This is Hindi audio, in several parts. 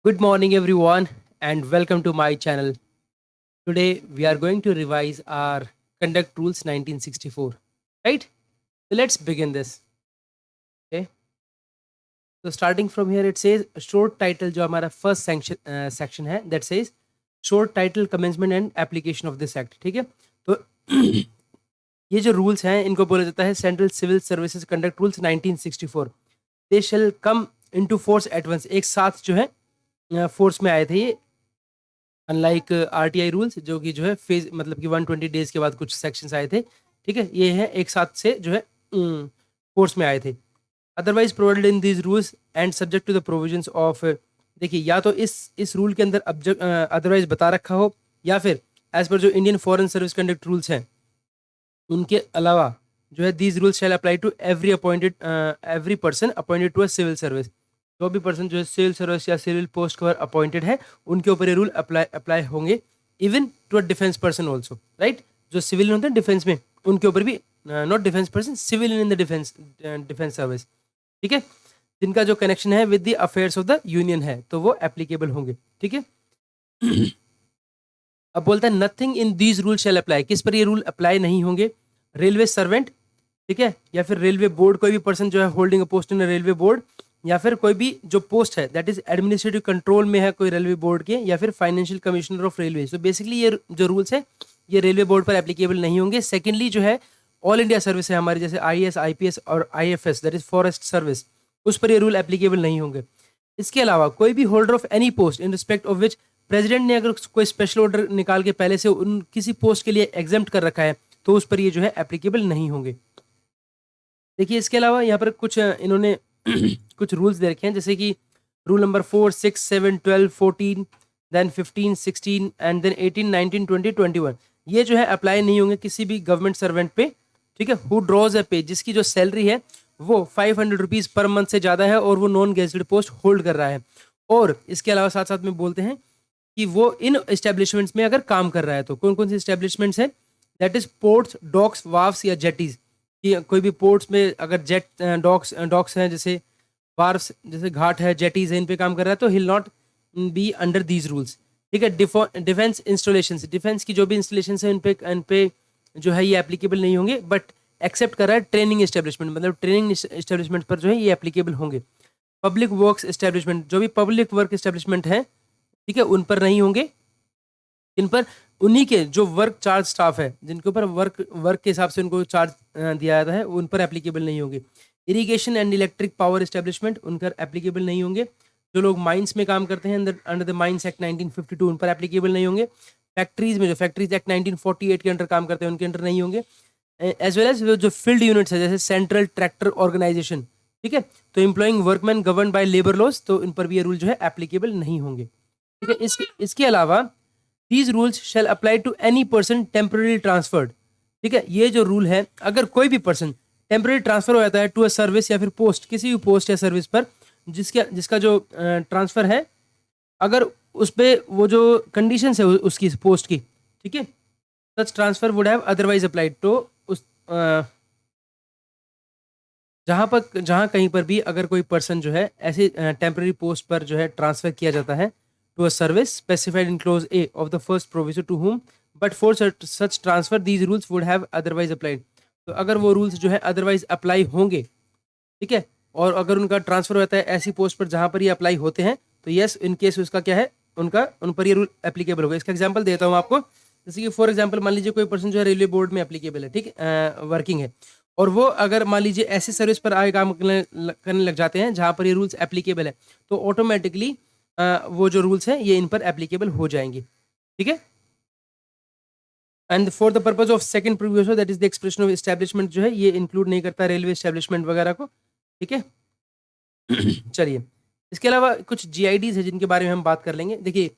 Good morning, everyone, and welcome to my channel. Today, we are going to revise our Conduct Rules 1964. Right? So, let's begin this. Okay. So, starting from here, it says short title, जो हमारा first section है, that says short title, commencement and application of this act. ठीक है? तो ये जो रूल्स हैं इनको बोला जाता है central civil services conduct rules 1964. They shall come into force at once. एक साथ जो है फोर्स में आए थे ये, अनलाइक आरटीआई रूल्स जो कि जो है फेज मतलब कि 120 डेज के बाद कुछ सेक्शंस आए थे. ठीक है, ये है एक साथ से जो है फोर्स में आए थे. Otherwise provided in these rules and subject to the provisions of. देखिए, या तो इस रूल के अंदर अदरवाइज बता रखा हो, या फिर एज पर जो Indian foreign service conduct rules हैं उनके अलावा जो है these rules shall apply to every person appointed to a civil service. जो भी पर्सन जो है सिविल सर्विस या सिविल पोस्ट पर अपॉइंटेड है उनके ऊपर ये रूल अप्लाई होंगे. Even to a defence person also. Right, जो सिविलियन होते हैं डिफेंस में उनके ऊपर भी, not defence person, civilian in the defence service. ठीक है, जिनका जो कनेक्शन है with the affairs of the union है तो वो एप्लीकेबल होंगे. ठीक है. अब बोलता है nothing in these rule shall apply. किस पर ये रूल अप्लाई नहीं होंगे? रेलवे सर्वेंट, ठीक है, या फिर रेलवे बोर्ड, कोई भी पर्सन जो है holding a post in railway board, या फिर कोई भी जो पोस्ट है दैट इज एडमिनिस्ट्रेटिव कंट्रोल में है कोई रेलवे बोर्ड के, या फिर फाइनेंशियल कमिश्नर ऑफ रेलवे. तो बेसिकली ये जो रूल्स है ये रेलवे बोर्ड पर एप्लीकेबल नहीं होंगे. सेकेंडली जो है ऑल इंडिया सर्विस है हमारी, जैसे IAS, IPS और IFS that is forest service, उस पर ये रूल एप्लीकेबल नहीं होंगे. इसके अलावा कोई भी holder of any post in respect of which president ने अगर कोई स्पेशल ऑर्डर निकाल के पहले से उन किसी पोस्ट के लिए एग्जेम्प्ट कर रखा है तो उस पर ये जो है एप्लीकेबल नहीं होंगे. देखिए, इसके अलावा यहाँ पर कुछ इन्होंने कुछ रूल्स दे रखे हैं, जैसे कि rule number 4, 6, 7, 12, 14, then 15, 16 and then 18, 19, 20, 21. ये जो है अप्लाई नहीं होंगे किसी भी गवर्नमेंट सर्वेंट पे. ठीक है, हु ड्रॉज अ पे, जिसकी जो सैलरी है वो 500 रुपीज़ पर मंथ से ज़्यादा है और वो नॉन गेजेटेड पोस्ट होल्ड कर रहा है. और इसके अलावा साथ साथ में बोलते हैं कि वो इन एस्टेब्लिशमेंट्स में अगर काम कर रहा है तो कौन कौन सी एस्टेब्लिशमेंट्स हैं, दैट इज पोर्ट्स, डॉक्स, वार्फ्स या जेटीज. कि कोई भी पोर्ट्स में अगर जेट डॉक्स हैं, जैसे वार्फ्स, जैसे घाट है, जेटीज है, इन पे काम कर रहा है तो he'll not be under these rules. ठीक है. डिफेंस इंस्टॉलेशन, डिफेंस की जो भी इंस्टॉलेशन है इन पे जो है ये एप्लीकेबल नहीं होंगे, बट एक्सेप्ट कर रहा है ट्रेनिंग एस्टेब्लिशमेंट, मतलब ट्रेनिंग एस्टेब्लिशमेंट पर जो है ये एप्लीकेबल होंगे. पब्लिक वर्क्स एस्टेब्लिशमेंट, जो भी पब्लिक वर्क एस्टेब्लिशमेंट है, ठीक है, उन पर नहीं होंगे. इन पर उन्हीं के जो वर्क चार्ज स्टाफ है, जिनके ऊपर वर्क के हिसाब से उनको चार्ज दिया जाता है, उन पर एप्लीकेबल नहीं होंगे. Irrigation and electric power establishment, उन पर एप्लीकेबल नहीं होंगे. जो लोग माइंस में काम करते हैं अंडर द माइंस एक्ट 1952, उन पर एप्लीकेबल नहीं होंगे. फैक्ट्रीज में जो फैक्ट्रीज एक्ट 1948 के अंडर काम करते हैं उनके अंडर नहीं होंगे. एज वेल एज जो फील्ड यूनिट्स है, जैसे सेंट्रल ट्रैक्टर ऑर्गेनाइजेशन, ठीक है, तो employing workman govern by labour laws, तो इन पर भी ये रूल जो है एप्लीकेबल नहीं होंगे. ठीक है. इसके अलावा these rules shall apply to any person temporary transferred. ठीक है, ये जो रूल है, अगर कोई भी पर्सन टेम्पररी ट्रांसफर हो जाता है टू अ सर्विस या फिर पोस्ट, किसी भी पोस्ट या सर्विस पर जिसका जो ट्रांसफर है, अगर उस पर वो जो कंडीशन है उसकी पोस्ट की, ठीक है, सच transfer would have otherwise applied. तो उस जहाँ कहीं पर भी अगर कोई पर्सन जो है ऐसे टेम्पररी पोस्ट पर जो है ट्रांसफर किया जाता है to a service specified in clause A of the first proviso to whom but for such transfer these rules would have otherwise applied. तो अगर वो रूल्स जो है अदरवाइज अप्लाई होंगे, ठीक है, और अगर उनका ट्रांसफर होता है ऐसी पोस्ट पर जहां पर ये अप्लाई होते हैं तो यस, इन केस उसका क्या है, उन पर ये रूल एप्लीकेबल होगा. इसका एग्जांपल देता हूँ आपको. जैसे कि फॉर एग्जांपल मान लीजिए कोई पर्सन जो है रेलवे बोर्ड में एप्लीकेबल है, ठीक है, वर्किंग है, और वो अगर मान लीजिए ऐसी सर्विस पर आगे काम करने लग जाते हैं जहां पर ये रूल्स एप्लीकेबल है, तो ऑटोमेटिकली वो जो रूल्स हैं ये इन पर एप्लीकेबल हो जाएंगे. ठीक है. And for the purpose of second previous, that is the expression of establishment, जो है ये इंक्लूड नहीं करता रेलवे एस्टेब्लिशमेंट वगैरह को. ठीक है. चलिए, इसके अलावा कुछ GIDs है जिनके बारे में हम बात कर लेंगे. देखिए,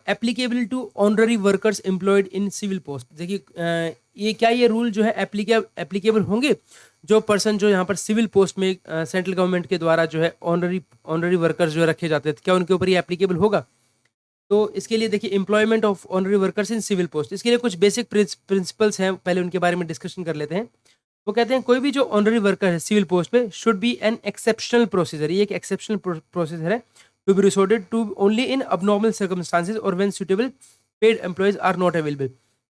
applicable to honorary workers employed in civil post. देखिए, ये रूल जो है एप्लीकेबल होंगे जो पर्सन जो यहाँ पर सिविल पोस्ट में सेंट्रल गवर्नमेंट के द्वारा जो है ऑनररी वर्कर्स जो रखे जाते हैं, क्या उनके ऊपर ये एप्लीकेबल होगा? तो इसके लिए देखिए, employment of honorary workers in civil post, इसके लिए कुछ बेसिक प्रिंसिपल्स हैं, पहले उनके बारे में डिस्कशन कर लेते हैं. वो कहते हैं कोई भी जो ऑनररी वर्कर है सिविल पोस्ट पे should be an exceptional procedure. ये एक एक्सेप्शनल प्रोसीजर है to be resorted to only in abnormal circumstances और when suitable paid employees are not available।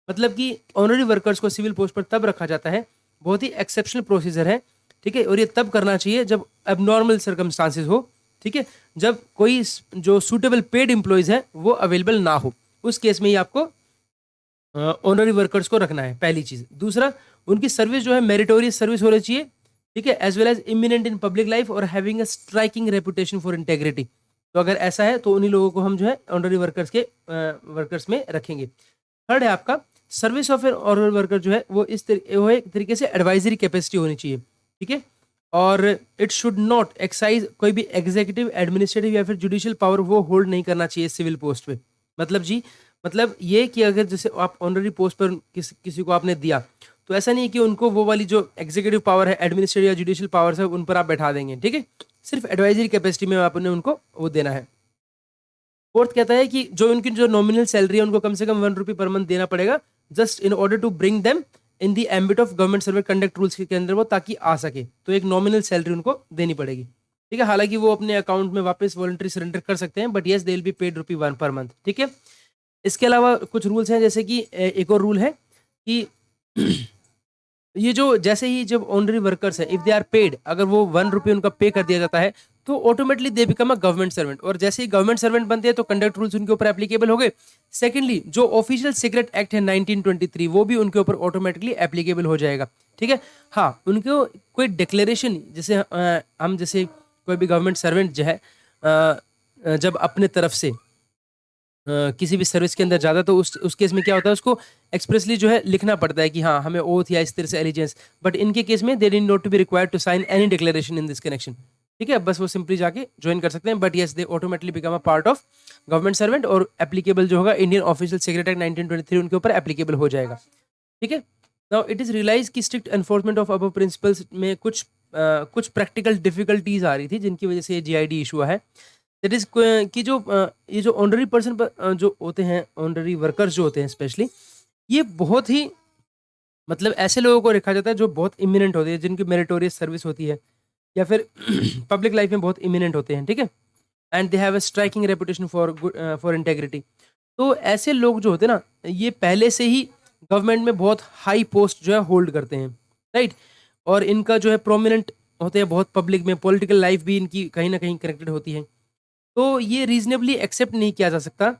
मतलब कि ऑनरी वर्कर्स को सिविल पोस्ट पर तब रखा जाता है, बहुत ही एक्सेप्शनल प्रोसीजर है, ठीक है, और ये तब करना चाहिए जब एबनॉर्मल सर्कमस्टांसेस हो, ठीक है, जब कोई जो सूटेबल पेड एम्प्लॉयज है वो अवेलेबल ना हो, उस केस में ही आपको ऑनरी वर्कर्स को रखना है, पहली चीज। दूसरा, उनकी सर्विस जो है मेरिटोरियस सर्विस होनी चाहिए, ठीक है, as well as eminent in public life और having a striking reputation for integrity. तो अगर ऐसा है तो उन्हीं लोगों को हम जो है ऑनरी वर्कर्स के वर्कर्स में रखेंगे। थर्ड है आपका service of an honorary worker जो है वो वो एक तरीके से एडवाइजरी कैपेसिटी होनी चाहिए, ठीक है, और इट शुड नॉट एक्साइज कोई भी एग्जीक्यूटिव, एडमिनिस्ट्रेटिव या फिर जुडिशियल पावर वो होल्ड नहीं करना चाहिए सिविल पोस्ट पे। मतलब जी, मतलब ये कि अगर जैसे आप ऑनरी पोस्ट पर किसी को आपने दिया, तो ऐसा नहीं है कि उनको वो वाली जो एग्जीक्यूटिव पावर है, एडमिनिस्ट्रेटिव या जुडिशियल पावर है, उन पर आप बैठा देंगे, ठीक है, सिर्फ एडवाइजरी कैपेसिटी में आपने उनको वो देना है। फोर्थ कहता है कि जो उनकी जो नॉमिनल सैलरी है उनको कम से कम ₹1 पर मंथ देना पड़ेगा, just in order to bring them in the ambit of government service conduct rules के अंदर वो ताकि आ सके, तो एक नॉमिनल सैलरी उनको देनी पड़ेगी, ठीक है। हालांकि वो अपने अकाउंट में वापस वॉलंटरी सरेंडर कर सकते हैं, but yes they will be paid ₹1 per month, ठीक है। इसके अलावा कुछ रूल्स हैं, जैसे कि एक और रूल है कि ये जो जैसे ही जब ऑनरी वर्कर्स है, इफ दे आर पेड, अगर वो ₹1 उनका पे कर दिया जाता है तो automatically they become a government servant, और जैसे ही गवर्नमेंट सर्वेंट बनते हैं तो कंडक्ट रूल्स उनके ऊपर एप्लीकेबल हो गए। सेकेंडली, जो ऑफिशियल सिगरेट एक्ट है 1923 वो भी उनके ऊपर ऑटोमेटिकली एप्लीकेबल हो जाएगा, ठीक है। हाँ, उनको कोई डिक्लेरेशन, जैसे हम जैसे कोई भी गवर्नमेंट सर्वेंट जो है जब अपने तरफ से किसी भी सर्विस के अंदर जाता है तो उस केस में क्या होता है, उसको एक्सप्रेसली जो है लिखना पड़ता है कि हाँ हमें ओथ या इस तरह से एलिजेंस, बट इनके केस में they did not to be required to sign any declaration in this connection, ठीक है, बस वो सिंपली जाके ज्वाइन कर सकते हैं, but yes they automatically become a part of government servant, और एप्लीकेबल जो होगा इंडियन ऑफिशियल सिगरेट एक्ट 1923 उनके ऊपर एप्लीकेबल हो जाएगा, ठीक है। नाउ इट इज रियलाइज कि strict enforcement of above principles में कुछ प्रैक्टिकल डिफिकल्टीज आ रही थी, जिनकी वजह से ये जीआईडी इशू है। दैट इज कि जो ये जो ऑनरी पर्सन जो होते हैं, ऑनरी वर्कर्स जो होते हैं स्पेशली, ये बहुत ही मतलब ऐसे लोगों को रखा जाता है जो बहुत इमिनेंट होते हैं, जिनकी मेरिटोरियस सर्विस होती है या फिर पब्लिक लाइफ में बहुत इमिनेंट होते हैं, ठीक है, and they have a striking reputation for integrity. तो ऐसे लोग जो होते हैं ना, ये पहले से ही गवर्नमेंट में बहुत हाई पोस्ट जो है होल्ड करते हैं, राइट, और इनका जो है प्रोमिनेंट होते हैं बहुत पब्लिक में, पॉलिटिकल लाइफ भी इनकी कहीं ना कहीं कनेक्टेड होती है। तो ये रीजनेबली एक्सेप्ट नहीं किया जा सकता,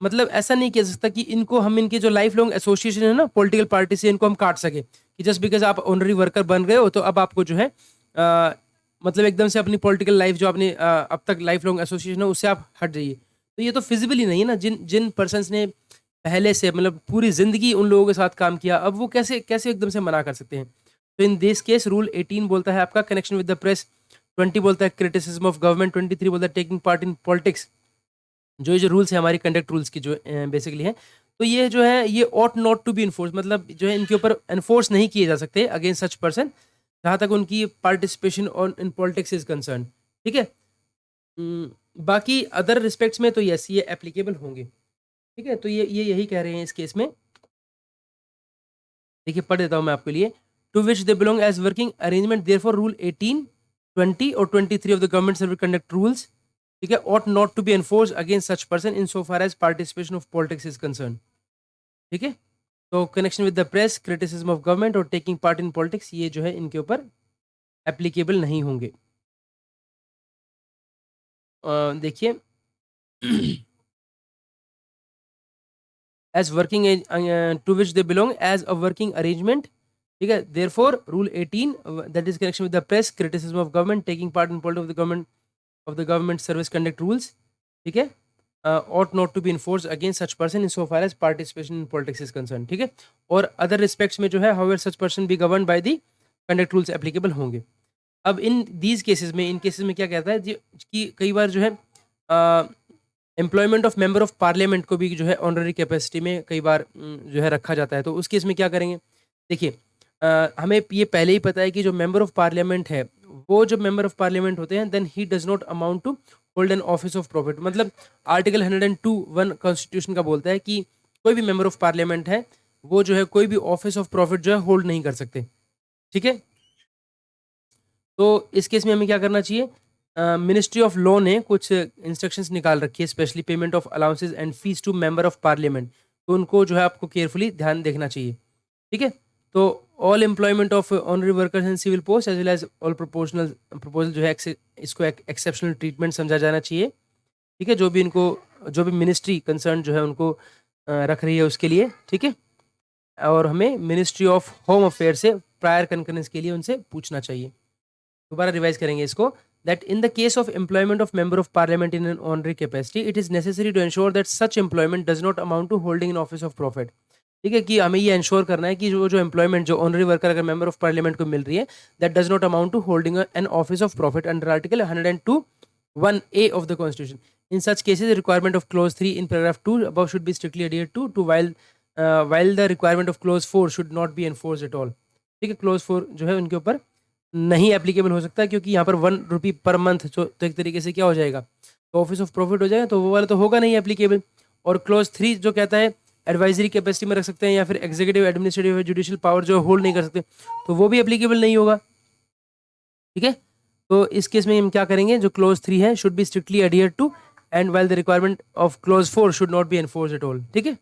मतलब ऐसा नहीं किया जा सकता कि इनको हम इनके जो लाइफ लॉन्ग एसोसिएशन है ना पॉलिटिकल पार्टी से, इनको हम काट सके कि जस्ट बिकॉज आप ऑनरी वर्कर बन गए हो तो अब आपको जो है मतलब एकदम से अपनी पॉलिटिकल लाइफ जो आपने अब तक लाइफ लॉन्ग एसोसिएशन है उससे आप हट जाइए। तो ये तो फिजिबल ही नहीं है ना, जिन जिन पर्सनस ने पहले से मतलब पूरी जिंदगी उन लोगों के साथ काम किया, अब वो कैसे कैसे एकदम से मना कर सकते हैं। तो इन दिस केस रूल 18 बोलता है आपका कनेक्शन विद द प्रेस, 20 बोलता है क्रिटिसिज्म ऑफ गवर्नमेंट, 23 बोलता है टेकिंग पार्ट इन पॉलिटिक्स। जो रूल्स है हमारी कंडक्ट रूल्स की जो बेसिकली है, तो ये जो है ये ought not to be enforce, मतलब जो है इनके ऊपर एनफोर्स नहीं किए जा सकते अगेंस्ट सच पर्सन जहाँ तक उनकी participation on in politics is concern, ठीक है। बाकी अदर रिस्पेक्ट्स में तो यस ये एप्लीकेबल होंगे, ठीक है। तो ये यही कह रहे हैं इस केस में। देखिए पढ़ देता हूँ मैं आपके लिए। To which they belong as working arrangement therefore rule 18, 20 और 23 of the government service conduct rules, ठीक है, ought not to be enforced against such person in so far as participation of politics is concerned, ठीक है। तो connection with the press, criticism of government और टेकिंग पार्ट इन पॉलिटिक्स, ये जो है इनके ऊपर एप्लीकेबल नहीं होंगे। देखिए as working to which they belong as a working arrangement, ठीक है, therefore rule 18 that is connection with the press, criticism of government, taking part in politics of the government service conduct rules, ठीक है, ought not to be enforced against such person in so far as participation in politics is concerned, ठीक है। और अदर रिस्पेक्ट्स में जो है however such person be governed by the conduct rules applicable होंगे। अब इन दीज केसेस में, इन केसेस में क्या कहता है कि कई बार जो है employment of member of parliament को भी जो है ऑनररी कैपेसिटी में कई बार जो है रखा जाता है। तो उस केस में क्या करेंगे, देखिए हमें ये पहले ही पता है कि जो मेंबर ऑफ पार्लियामेंट है, वो जो मेंबर ऑफ पार्लियामेंट होते हैं then he does not amount to hold an office of profit. मतलब आर्टिकल 102(1) कॉन्स्टिट्यूशन का बोलता है कि कोई भी मेंबर ऑफ पार्लियामेंट है वो जो है कोई भी ऑफिस ऑफ प्रॉफिट जो है होल्ड नहीं कर सकते, ठीक है। तो इस केस में हमें क्या करना चाहिए, मिनिस्ट्री ऑफ लॉ ने कुछ इंस्ट्रक्शंस निकाल रखी है, specially payment of allowances and fees to member of parliament, तो उनको जो है आपको केयरफुली ध्यान देखना चाहिए, ठीक है। तो all employment of honorary workers in civil post as well as all proposal जो है इसको एक्सेप्शनल ट्रीटमेंट समझा जाना चाहिए, ठीक है। जो भी मिनिस्ट्री कंसर्न जो है उनको रख रही है उसके लिए, ठीक है। और हमें मिनिस्ट्री ऑफ होम अफेयर से प्रायर कंकरेंस के लिए उनसे पूछना चाहिए। दोबारा रिवाइज करेंगे इसको, that in the case of employment of member of parliament in an honorary capacity, it is necessary to ensure that such employment does not amount to holding an office of profit, ठीक है। कि हमें ये इंश्योर करना है कि जो एम्प्लॉयमेंट जो ऑनरी वर्कर अगर मेंबर ऑफ पार्लियामेंट को मिल रही है, that does not amount to holding an office of profit under article 102(1)(a) of the constitution. In such cases, the requirement of clause 3 in paragraph 2 above should be strictly adhered to while the requirement of clause 4 should not be enforced at all, ठीक है। क्लोज 4 जो है उनके ऊपर नहीं एप्लीकेबल हो सकता, क्योंकि यहाँ पर 1 रुपी पर मंथ जो तो एक तरीके से क्या हो जाएगा, तो ऑफिस ऑफ प्रॉफिट हो जाएगा, तो वो वाला तो होगा नहीं एप्लीकेबल। और क्लोज 3 जो कहता है एडवाइजरी कैपेसिटी में रख सकते हैं या फिर एग्जीक्यूटिव एडमिनिस्ट्रेटिव जुडिशियल पावर जो होल्ड नहीं कर सकते, तो वो भी एप्लीकेबल नहीं होगा, ठीक है। तो इस केस में हम क्या करेंगे, जो क्लोज 3 है should be strictly adhere to and while the requirement of clause 4 should not be enforce at all, ठीक है।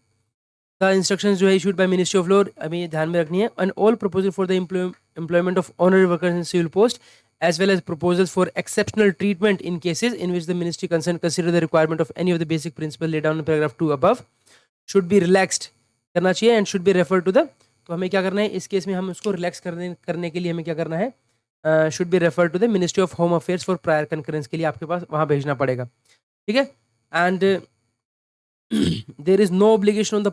द इंस्ट्रक्शंस जो है issued by ministry of law, हमें ये ध्यान में रखनी है। And all proposal for the employment of honorary workers in civil post as well as proposals for exceptional treatment in cases in which the ministry concerned consider the requirement of any of the basic principles laid down in paragraph 2 above should be relaxed करना चाहिए and should be referred to the, तो हमें क्या करना है इस केस में, हम उसको रिलैक्स करने के लिए हमें क्या करना है, should be refer to the ministry of home affairs for prior concurrence के लिए आपके पास वहाँ भेजना पड़ेगा, ठीक है। And there is no obligation on the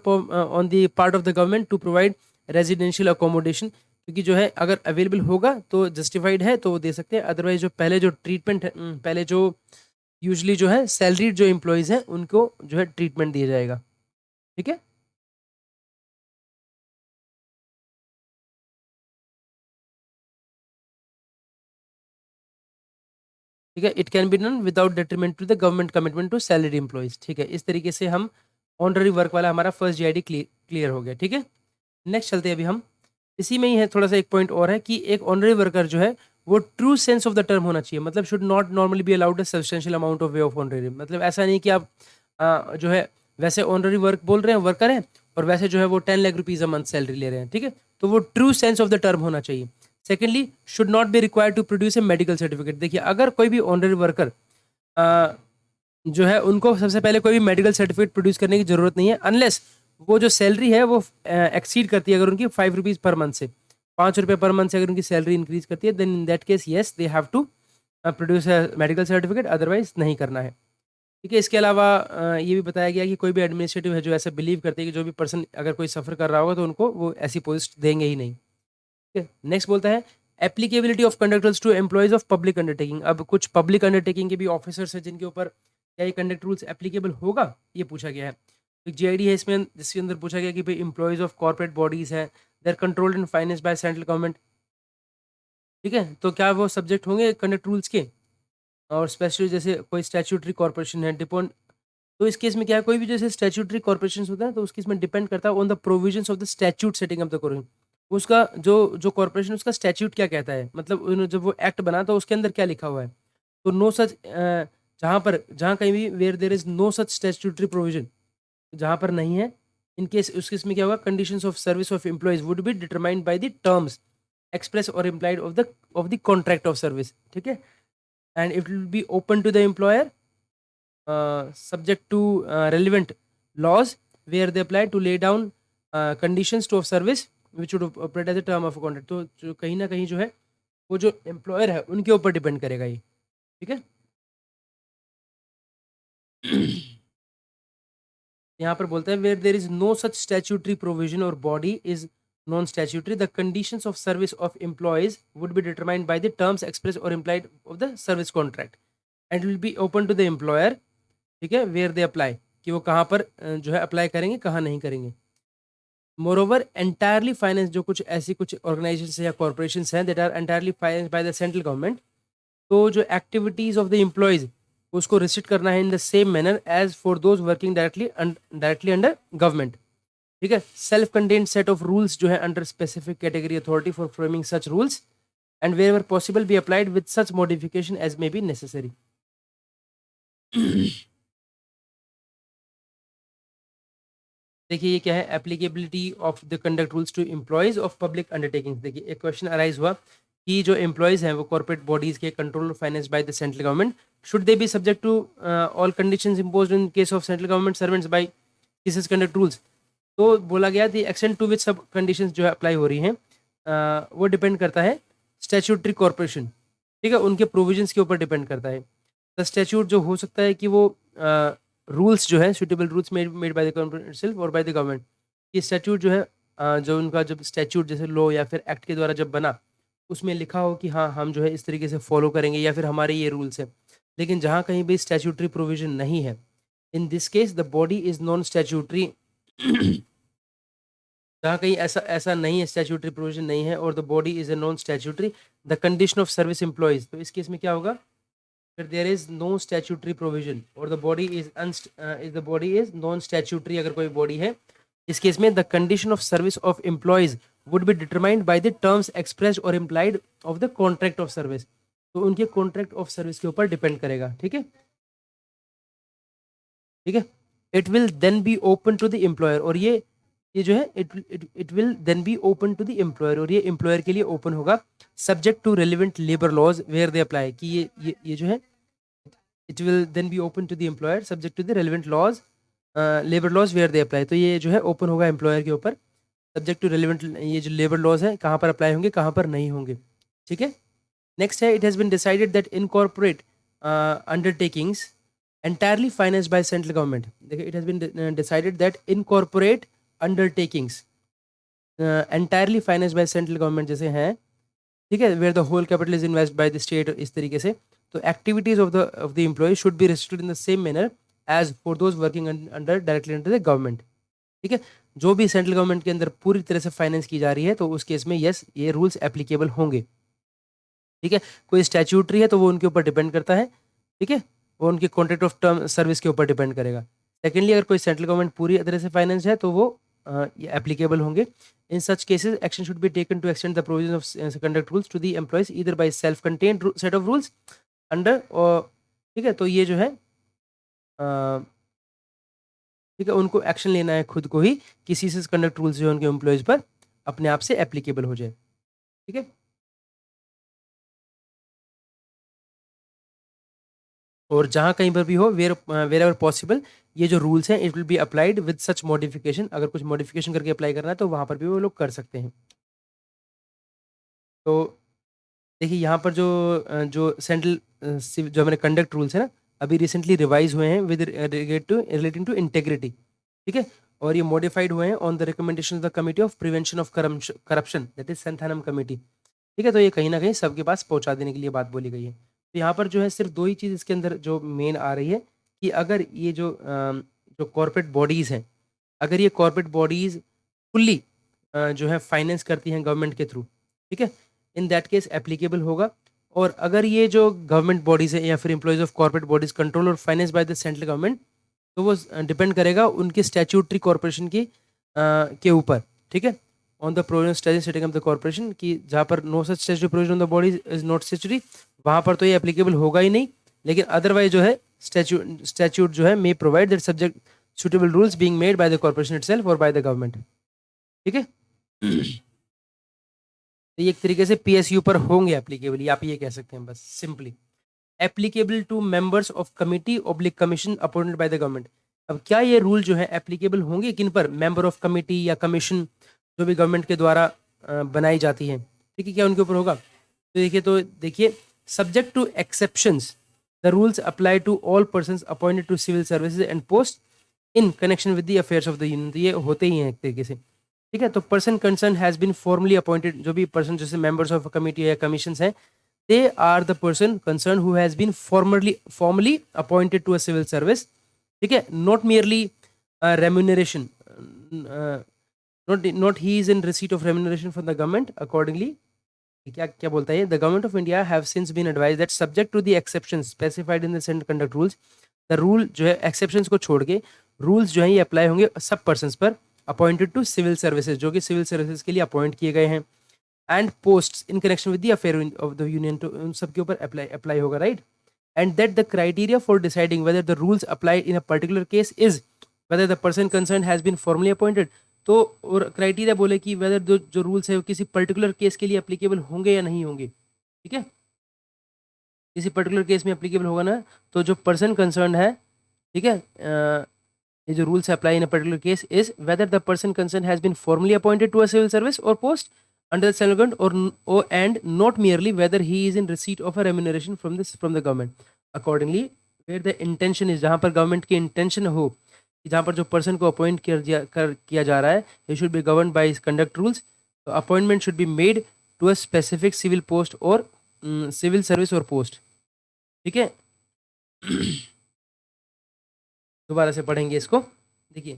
part of the government to provide residential accommodation, क्योंकि जो है अगर अवेलेबल होगा तो जस्टिफाइड है तो वो दे सकते हैं, अदरवाइज जो पहले जो ट्रीटमेंट है, पहले जो यूजली जो है सैलरीड जो एम्प्लॉयज़ हैं उनको जो है ट्रीटमेंट दिया जाएगा, ठीक है। ठीक है, it can be done without detriment to the government commitment to salaried employees, ठीक है। इस तरीके से हम ऑनररी वर्क वाला हमारा फर्स्ट जीआईडी क्लियर हो गया, ठीक है। नेक्स्ट चलते हैं अभी हम, इसी में ही है थोड़ा सा एक पॉइंट और है कि एक ऑनररी वर्कर जो है वो true sense of the term होना चाहिए, मतलब should not normally be allowed a substantial amount of way of honorary, मतलब ऐसा नहीं कि आप जो है वैसे ऑनररी वर्क बोल रहे हैं वर्कर हैं और वैसे जो है वो 10 lakh rupees a month salary ले रहे हैं, ठीक है। तो वो true sense of the term होना चाहिए। Secondly, should not be required to produce a medical certificate. देखिए, अगर कोई भी ऑनररी वर्कर जो है उनको सबसे पहले कोई भी मेडिकल सर्टिफिकेट प्रोड्यूस करने की जरूरत नहीं है, अनलेस वो जो सैलरी है वो एक्सीड करती है, अगर उनकी 5 रुपीज़ पर मंथ से, 5 रुपये पर मंथ से अगर उनकी सैलरी इंक्रीज करती है, then in that case yes they have to produce medical certificate, otherwise नहीं करना है, ठीक है। इसके अलावा ये भी बताया गया कि कोई भी एडमिनिस्ट्रेटिव है जो ऐसा बिलीव करते हैं कि जो भी पर्सन अगर कोई सफ़र कर रहा होगा तो उनको वो ऐसी पोस्ट देंगे ही नहीं, ठीक है। नेक्स्ट बोलता है applicability of conduct rules to employees of public undertaking. अब कुछ पब्लिक अंडरटेकिंग के भी ऑफिसर्स हैं जिनके ऊपर क्या ये कंडक्ट रूल्स एप्लीकेबल होगा, ये पूछा गया है। एक जीआईडी है इसमें, जिसके अंदर पूछा गया कि भाई एम्प्लॉयज ऑफ कॉर्पोरेट बॉडीज हैं, they are controlled and finance by central government, ठीक है। तो क्या वो सब्जेक्ट होंगे कंडक्ट रूल्स के, और स्पेशली जैसे कोई स्टैट्यूटरी कॉर्पोरेशन है डिपेंड, तो इस केस में क्या है, कोई भी जैसे स्टैट्यूटरी कॉर्पोरेशन होता है तो उसके इसमें डिपेंड करता है on the provisions of the statute setting up the corporation, उसका जो जो कॉर्पोरेशन उसका स्टैट्यूट क्या कहता है, मतलब जब वो एक्ट बना तो उसके अंदर क्या लिखा हुआ है। तो नो सच, जहाँ कहीं भी where there is no such statutory provision, जहाँ पर नहीं है, इन केस उस केस में क्या होगा, conditions of service of employees would be determined by the terms express और implied of the contract of service, ठीक है। And it will be open to the employer subject to relevant laws where they apply to lay down conditions to of service which would operate as a term of a contract। तो जो कहीं ना कहीं जो है वो जो एम्प्लॉयर है उनके ऊपर डिपेंड करेगा ये, ठीक है। यहाँ पर बोलता है where there is no such statutory provision और body is non statutory, the conditions of service of employees would be determined by the terms express और implied of the service contract and will be open to the employer, ठीक है, वेयर दे अप्लाई, कि वो कहाँ पर जो है अप्लाई करेंगे, कहाँ नहीं करेंगे। मोर ओवर एंटायरली फाइनेंस, जो कुछ ऐसी कुछ ऑर्गेनाइजेशन या कॉर्पोरेशन हैं that are entirely finance by the central government, तो जो एक्टिविटीज़ ऑफ द एम्प्लॉयज़ उसको रिस्ट्रिक्ट करना है in the same manner as for those working directly under government, ठीक है। Self contained set of rules जो है under specific category authority for framing such rules and wherever possible be applied with such modification as may be necessary. देखिए ये क्या है, applicability of the conduct rules to employees of public undertaking. देखिए एक क्वेश्चन अराइज हुआ कि जो एम्प्लॉयज हैं वो कॉर्पोरेट बॉडीज के control finance by the central government, should they be subject to all conditions imposed in case of central government servants by this conduct rules. तो बोला गया द एक्सटेंट टू विच सब कंडीशंस जो है अप्लाई हो रही हैं वो डिपेंड करता है स्टैट्यूटरी कॉर्पोरेशन, ठीक है, उनके प्रोविजंस के ऊपर डिपेंड करता है। द स्टैट्यूट जो हो सकता है कि वो रूल्स जो है suitable rules made by the government itself और बाय द गवर्नमेंट। ये स्टैट्यूट जो है जो उनका जब स्टैट्यूट जैसे लॉ या फिर एक्ट के द्वारा जब बना उसमें लिखा हो कि हाँ हम जो है इस तरीके से फॉलो करेंगे या फिर हमारे ये रूल्स हैं। लेकिन जहाँ कहीं भी स्टैट्यूटरी प्रोविजन नहीं है, in this case the body is non statutory. जहाँ कहीं ऐसा नहीं है, स्टैट्यूटरी प्रोविजन नहीं है और the body is a non statutory, the condition of service employees, तो इस केस में क्या होगा, फिर there is no statutory provision और the body is non statutory, अगर कोई बॉडी है इस केस में the condition of service of employees would be determined by the terms expressed और implied of the contract of service, तो उनके कॉन्ट्रैक्ट ऑफ सर्विस के ऊपर डिपेंड करेगा। ठीक है, ठीक है। It will then be open to the employer, और ये जो है it will then be open to the employer, और ये एम्प्लॉयर के लिए ओपन होगा subject to relevant labour laws where they apply, कि ये जो है it will then be open to the employer subject to the relevant laws labour laws where they apply, तो ये जो है ओपन होगा एम्प्लॉयर के ऊपर सब्जेक्ट टू रेलिवेंट, ये जो लेबर लॉज है कहाँ पर अप्लाई होंगे कहाँ पर नहीं होंगे। ठीक है, नेक्स्ट है, it has been decided that incorporate undertakings entirely financed by central government। देखिए it has been decided that incorporate undertakings entirely financed by central government जैसे हैं, ठीक है, where the whole capital is invested by the state, इस तरीके से, तो activities of the employee should be restricted in the same manner as for those working under directly under the government। ठीक है, जो भी सेंट्रल गवर्नमेंट के अंदर पूरी तरह से फाइनेंस की जा रही है तो उस केस में यस ये रूल्स एप्लीकेबल होंगे। ठीक है, कोई स्टैट्यूटरी है तो वो उनके ऊपर डिपेंड करता है, ठीक है, वो उनके कॉन्ट्रैक्ट ऑफ टर्म सर्विस के ऊपर डिपेंड करेगा। सेकेंडली, अगर कोई सेंट्रल गवर्नमेंट पूरी तरह से फाइनेंस है तो वो ये एप्लीकेबल होंगे। In such cases action should be taken to extend the provision of conduct rules to the employees either by self contained set of rules under, ठीक है, तो ये जो है ठीक है उनको एक्शन लेना है खुद को ही, किसी से कंडक्ट रूल्स जो है उनके एम्प्लॉयज पर अपने आप से एप्लीकेबल हो जाए। ठीक है, और जहाँ कहीं पर भी हो वेर एवर पॉसिबल ये जो रूल्स हैं it will be applied with such modification, अगर कुछ मॉडिफिकेशन करके अप्लाई करना है तो वहाँ पर भी वो लोग कर सकते हैं। तो देखिए यहाँ पर जो सेंट्रल जो हमारे कंडक्ट रूल्स है ना अभी रिसेंटली रिवाइज हुए हैं विद रिलेटिंग टू इंटेग्रिटी, ठीक है, और ये मॉडिफाइड हुए हैं on the recommendation of the committee of prevention of corruption that is Santhanam committee. ठीक है, तो ये कहीं ना कहीं सबके पास पहुंचा देने के लिए बात बोली गई है। तो यहाँ पर जो है सिर्फ दो ही चीज़ इसके अंदर जो मेन आ रही है कि अगर ये जो कॉर्पोरेट बॉडीज़ हैं, अगर ये कॉर्पोरेट बॉडीज़ फुल्ली जो है फाइनेंस करती हैं गवर्नमेंट के थ्रू, ठीक है, इन दैट केस एप्लीकेबल होगा। और अगर ये जो गवर्नमेंट बॉडीज़ है या फिर employees of corporate bodies control और finance by the central government, तो वो डिपेंड करेगा उनके स्टैट्यूटरी कॉर्पोरेशन की के ऊपर, ठीक है, on the provision setting of the corporation, की जहाँ पर no such statutory provision on the body is not statutory, वहाँ पर तो ये एप्लीकेबल होगा ही नहीं। लेकिन अदरवाइज जो है स्टैट्यूट जो है may provide that subject suitable rules being made by the corporation itself और बाय द गवर्नमेंट। ठीक है, तो ये एक तरीके से पीएसयू पर होंगे एप्लीकेबल, आप ये कह सकते हैं बस simply. Applicable to members of committee or public commission appointed by the government. अब क्या ये रूल जो है एप्लीकेबल होंगे किन पर, मेंबर ऑफ कमिटी या कमीशन जो भी गवर्नमेंट के द्वारा बनाई जाती है, ठीक है, क्या उनके ऊपर होगा। तो देखिए subject to exceptions the rules apply to all persons appointed to civil services and post in connection with the affairs of the union, तो ये होते ही हैं एक तरीके से। ठीक है, तो person concern has been formally appointed, जो भी पर्सन जैसे मेंबर्स ऑफ कमिटी या कमीशंस हैं, they are the person concerned who has been formally appointed to a civil service। ठीक है, not merely remuneration, not he is in receipt of remuneration from the government accordingly। क्या बोलता है, the government of India have since been advised that subject to the exceptions specified in the Senate conduct rules, the rule जो है exceptions को छोड़ के rules जो है ये अप्लाई होंगे सब persons पर अपॉइंटेड टू सिविल सर्विसेज, जो कि सिविल सर्विसेज के लिए अपॉइंट किए गए हैं। And post in connection with the affair of the union, तो उन सब के ऊपर अप्लाई होगा, right. And that the criteria for deciding whether the rules apply in a particular case is whether the person concern has been formally appointed. तो और क्राइटेरिया बोले कि वेदर जो रूल्स है वो किसी पर्टिकुलर केस के लिए एप्लीकेबल होंगे या नहीं होंगे, ठीक है। किसी पर्टिकुलर केस में एप्लीकेबल होगा ना, तो जो पर्सन कंसर्न है, ठीक है, ये जो rules apply in a particular case is whether the person concern has been formally appointed to a civil service और post under the central government or and not merely whether he is in receipt of a remuneration from the government accordingly where the intention is, जहाँ पर गवर्नमेंट की इंटेंशन हो कि जहाँ पर जो पर्सन को अपॉइंट किया जा रहा है, he should be governed by his conduct rules, तो appointment should be made to a specific civil post और सिविल सर्विस और पोस्ट, ठीक है। दोबारा से पढ़ेंगे इसको, देखिए,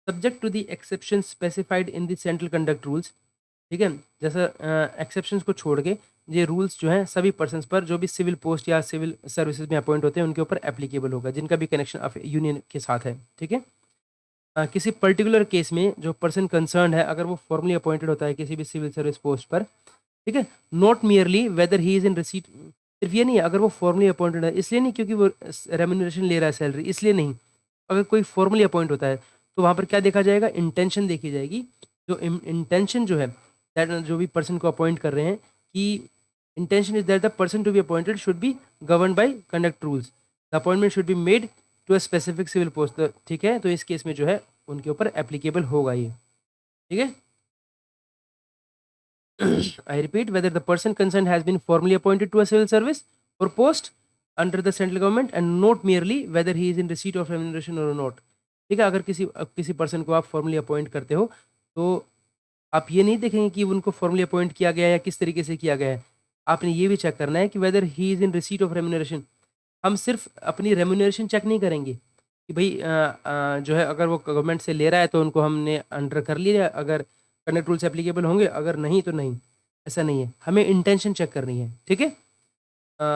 subject to the exception specified in the central conduct rules, ठीक है, जैसा एक्सेप्शंस को छोड़ के ये रूल्स जो हैं सभी पर्सन्स पर जो भी सिविल पोस्ट या सिविल सर्विसेज में अपॉइंट होते हैं उनके ऊपर एप्लीकेबल होगा, जिनका भी कनेक्शन यूनियन के साथ है, ठीक है। किसी पर्टिकुलर केस में जो पर्सन कंसर्न है अगर वो फॉर्मली अपॉइंटेड होता है किसी भी सिविल सर्विस पोस्ट पर, ठीक है, not merely weather he is in receipt, सिर्फ ये नहीं, अगर वो फॉर्मली अपॉइंटेड है इसलिए नहीं क्योंकि वो रेम्यूनरेशन ले रहा है सैलरी, इसलिए नहीं, अगर कोई फॉर्मली अपॉइंट होता है तो वहाँ पर क्या देखा जाएगा, इंटेंशन देखी जाएगी। जो इंटेंशन जो है दैट जो भी पर्सन को अपॉइंट कर रहे हैं कि intention is that the person to be appointed should be govern by conduct rules, the appointment should be made to a specific civil post, ठीक है, तो इस केस में जो है उनके ऊपर एप्लीकेबल होगा ये, ठीक है। I repeat, whether the person concerned has been formally appointed to a civil service or post under the central government and not merely whether he is in receipt of remuneration or not, ठीक है। अगर किसी पर्सन को आप फॉर्मली अपॉइंट करते हो तो आप ये नहीं देखेंगे कि उनको फॉर्मली अपॉइंट किया गया है या किस तरीके से किया गया है, आपने ये भी चेक करना है कि weather he is in receipt of remuneration. हम सिर्फ अपनी रेमुनरेशन चेक नहीं करेंगे कि भाई जो है अगर वो गवर्नमेंट से ले रहा है तो उनको हमने अंडर कर लिया, अगर कंडक्ट रूल्स एप्लीकेबल होंगे, अगर नहीं तो नहीं, ऐसा नहीं है, हमें इंटेंशन चेक करनी है, ठीक है।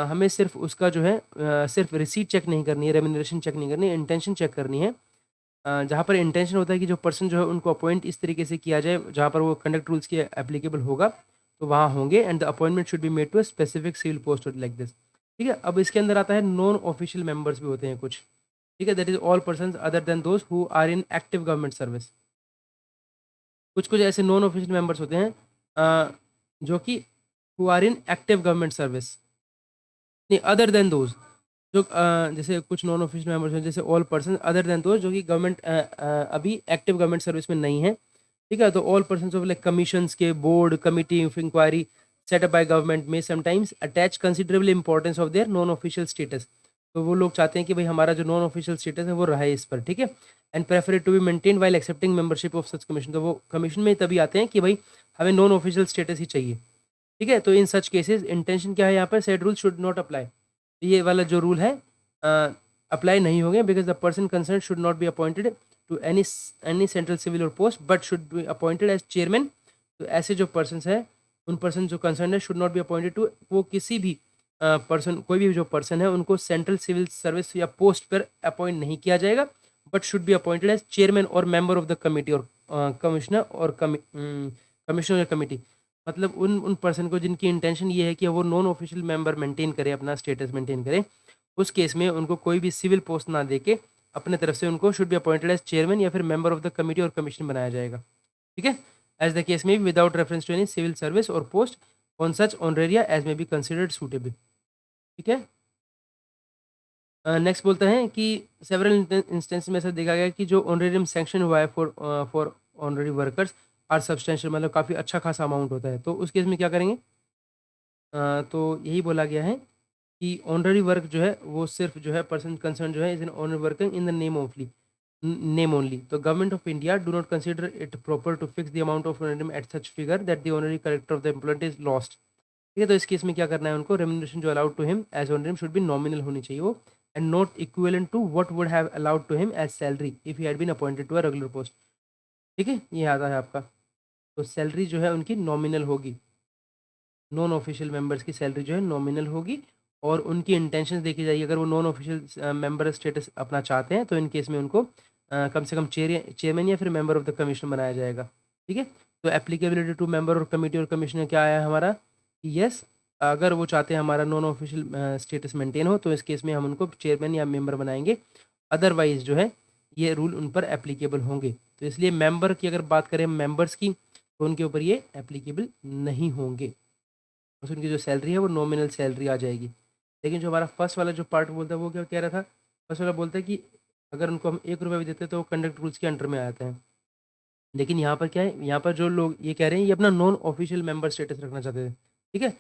हमें सिर्फ उसका जो है सिर्फ रिसीट चेक नहीं करनी है, रेमुनरेशन चेक नहीं करनी है, इंटेंशन चेक करनी है। जहाँ पर इंटेंशन होता है कि जो पर्सन जो है उनको अपॉइंट इस तरीके से किया जाए जहाँ पर वो कंडक्ट रूल्स के एप्लीकेबल होगा तो वहाँ होंगे, and the appointment should be made to a specific civil post like this, ठीक है। अब इसके अंदर आता है नॉन ऑफिशियल मेंबर्स भी होते हैं कुछ, ठीक है, that is all person other than those who are in active government service. कुछ कुछ ऐसे नॉन ऑफिशियल मेंबर्स होते हैं जो कि who are in active government service, नहीं अदर देन दोज, जो जैसे कुछ नॉन ऑफिशियल मेंबर्स हैं, जैसे all person other than those जो कि गवर्नमेंट अभी एक्टिव गवर्नमेंट सर्विस में नहीं है, ठीक है। तो all person of like commissions के board committee of inquiry set up by government में sometimes attach considerable importance of their non official status, तो वो लोग चाहते हैं कि भाई हमारा जो नॉन ऑफिशियल स्टेटस है वो रहे इस पर, ठीक है। And prefer to be maintain while accepting membership of such commission, तो वो कमीशन में तभी आते हैं कि भाई हमें नॉन ऑफिशियल स्टेटस ही चाहिए, ठीक है। तो इन सच केसेस इंटेंशन क्या है यहाँ पर, said rule should not apply, ये वाला जो रूल है अप्लाई नहीं होंगे, because the person concern should not be appointed to any central civil और post but should be appointed as chairman, तो ऐसे जो पर्सन है उन पर्सन जो कंसर्न है should not be appointed to, वो किसी भी पर्सन कोई भी जो पर्सन है उनको सेंट्रल सिविल सर्विस या पोस्ट पर अपॉइंट नहीं किया जाएगा, but should be appointed as chairman और मेंबर ऑफ द कमिटी और कमिश्नर और कमिश्नर या कमिटी, मतलब उन उन पर्सन को जिनकी इंटेंशन ये है कि वो नॉन ऑफिशियल मेंबर मेंटेन करे, अपना स्टेटस मेंटेन करे, उस केस में उनको कोई भी सिविल पोस्ट ना देके अपने तरफ से उनको should be appointed as chairman या फिर मेंबर ऑफ द कमिटी और कमीशन बनाया जाएगा, ठीक है। एज द केस में without reference to any civil service और post on such honoraria as may be considered suitable, ठीक है। नेक्स्ट बोलते हैं कि सेवरल इंस्टेंस में ऐसा देखा गया कि जो ऑनरेरियम सैंक्शन हुआ है for honorary workers are substantial, मतलब काफ़ी अच्छा खासा अमाउंट होता है, तो उस केस में क्या करेंगे, तो यही बोला गया है कि ऑनररी वर्क जो है वो सिर्फ जो है पर्सन कंसर्न जो है is an honour working in the name only, तो government of India do not consider it proper to fix the amount of honorarium at such figure that the honorary character of the employed is lost, ठीक है। तो इस केस में क्या करना है उनको, रेम्युनरेशन जो allowed to him as honorarium should be nominal होनी चाहिए वो, and not equivalent to what would have allowed to him as salary if he had been appointed to a regular post, ठीक है, ये आता है आपका। तो सैलरी जो है उनकी नॉमिनल होगी, नॉन ऑफिशियल मेंबर्स की सैलरी जो है नॉमिनल होगी, और उनकी इंटेंशंस देखी जाएगी, अगर वो नॉन ऑफिशियल मेंबर स्टेटस अपना चाहते हैं तो इन केस में उनको कम से कम चेयरमैन या फिर मेंबर ऑफ द कमीशन बनाया जाएगा, ठीक है। तो एप्लीकेबिलिटी टू मेंबर और कमेटी और कमिश्नर क्या आया हमारा कि यस, अगर वो चाहते हैं हमारा नॉन ऑफिशियल स्टेटस मेंटेन हो तो इस केस में हम उनको चेयरमैन या मेंबर बनाएंगे, अदरवाइज जो है ये रूल उन पर एप्लीकेबल होंगे। तो इसलिए मेंबर की अगर बात करें मेंबर्स की तो उनके ऊपर ये एप्लीकेबल नहीं होंगे, बस उनकी जो सैलरी है वो नॉमिनल सैलरी आ जाएगी। लेकिन जो हमारा फर्स्ट वाला जो पार्ट बोलता है वो क्या कह रहा था, फर्स्ट वाला बोलता है कि अगर उनको हम 1 रुपया भी देते हैं तो वो कंडक्ट रूल्स के अंडर में आ जाते हैं। लेकिन यहाँ पर क्या है, यहाँ पर जो लोग ये कह रहे हैं ये अपना नॉन ऑफिशियल मेंबर स्टेटस रखना चाहते थे, ठीक है।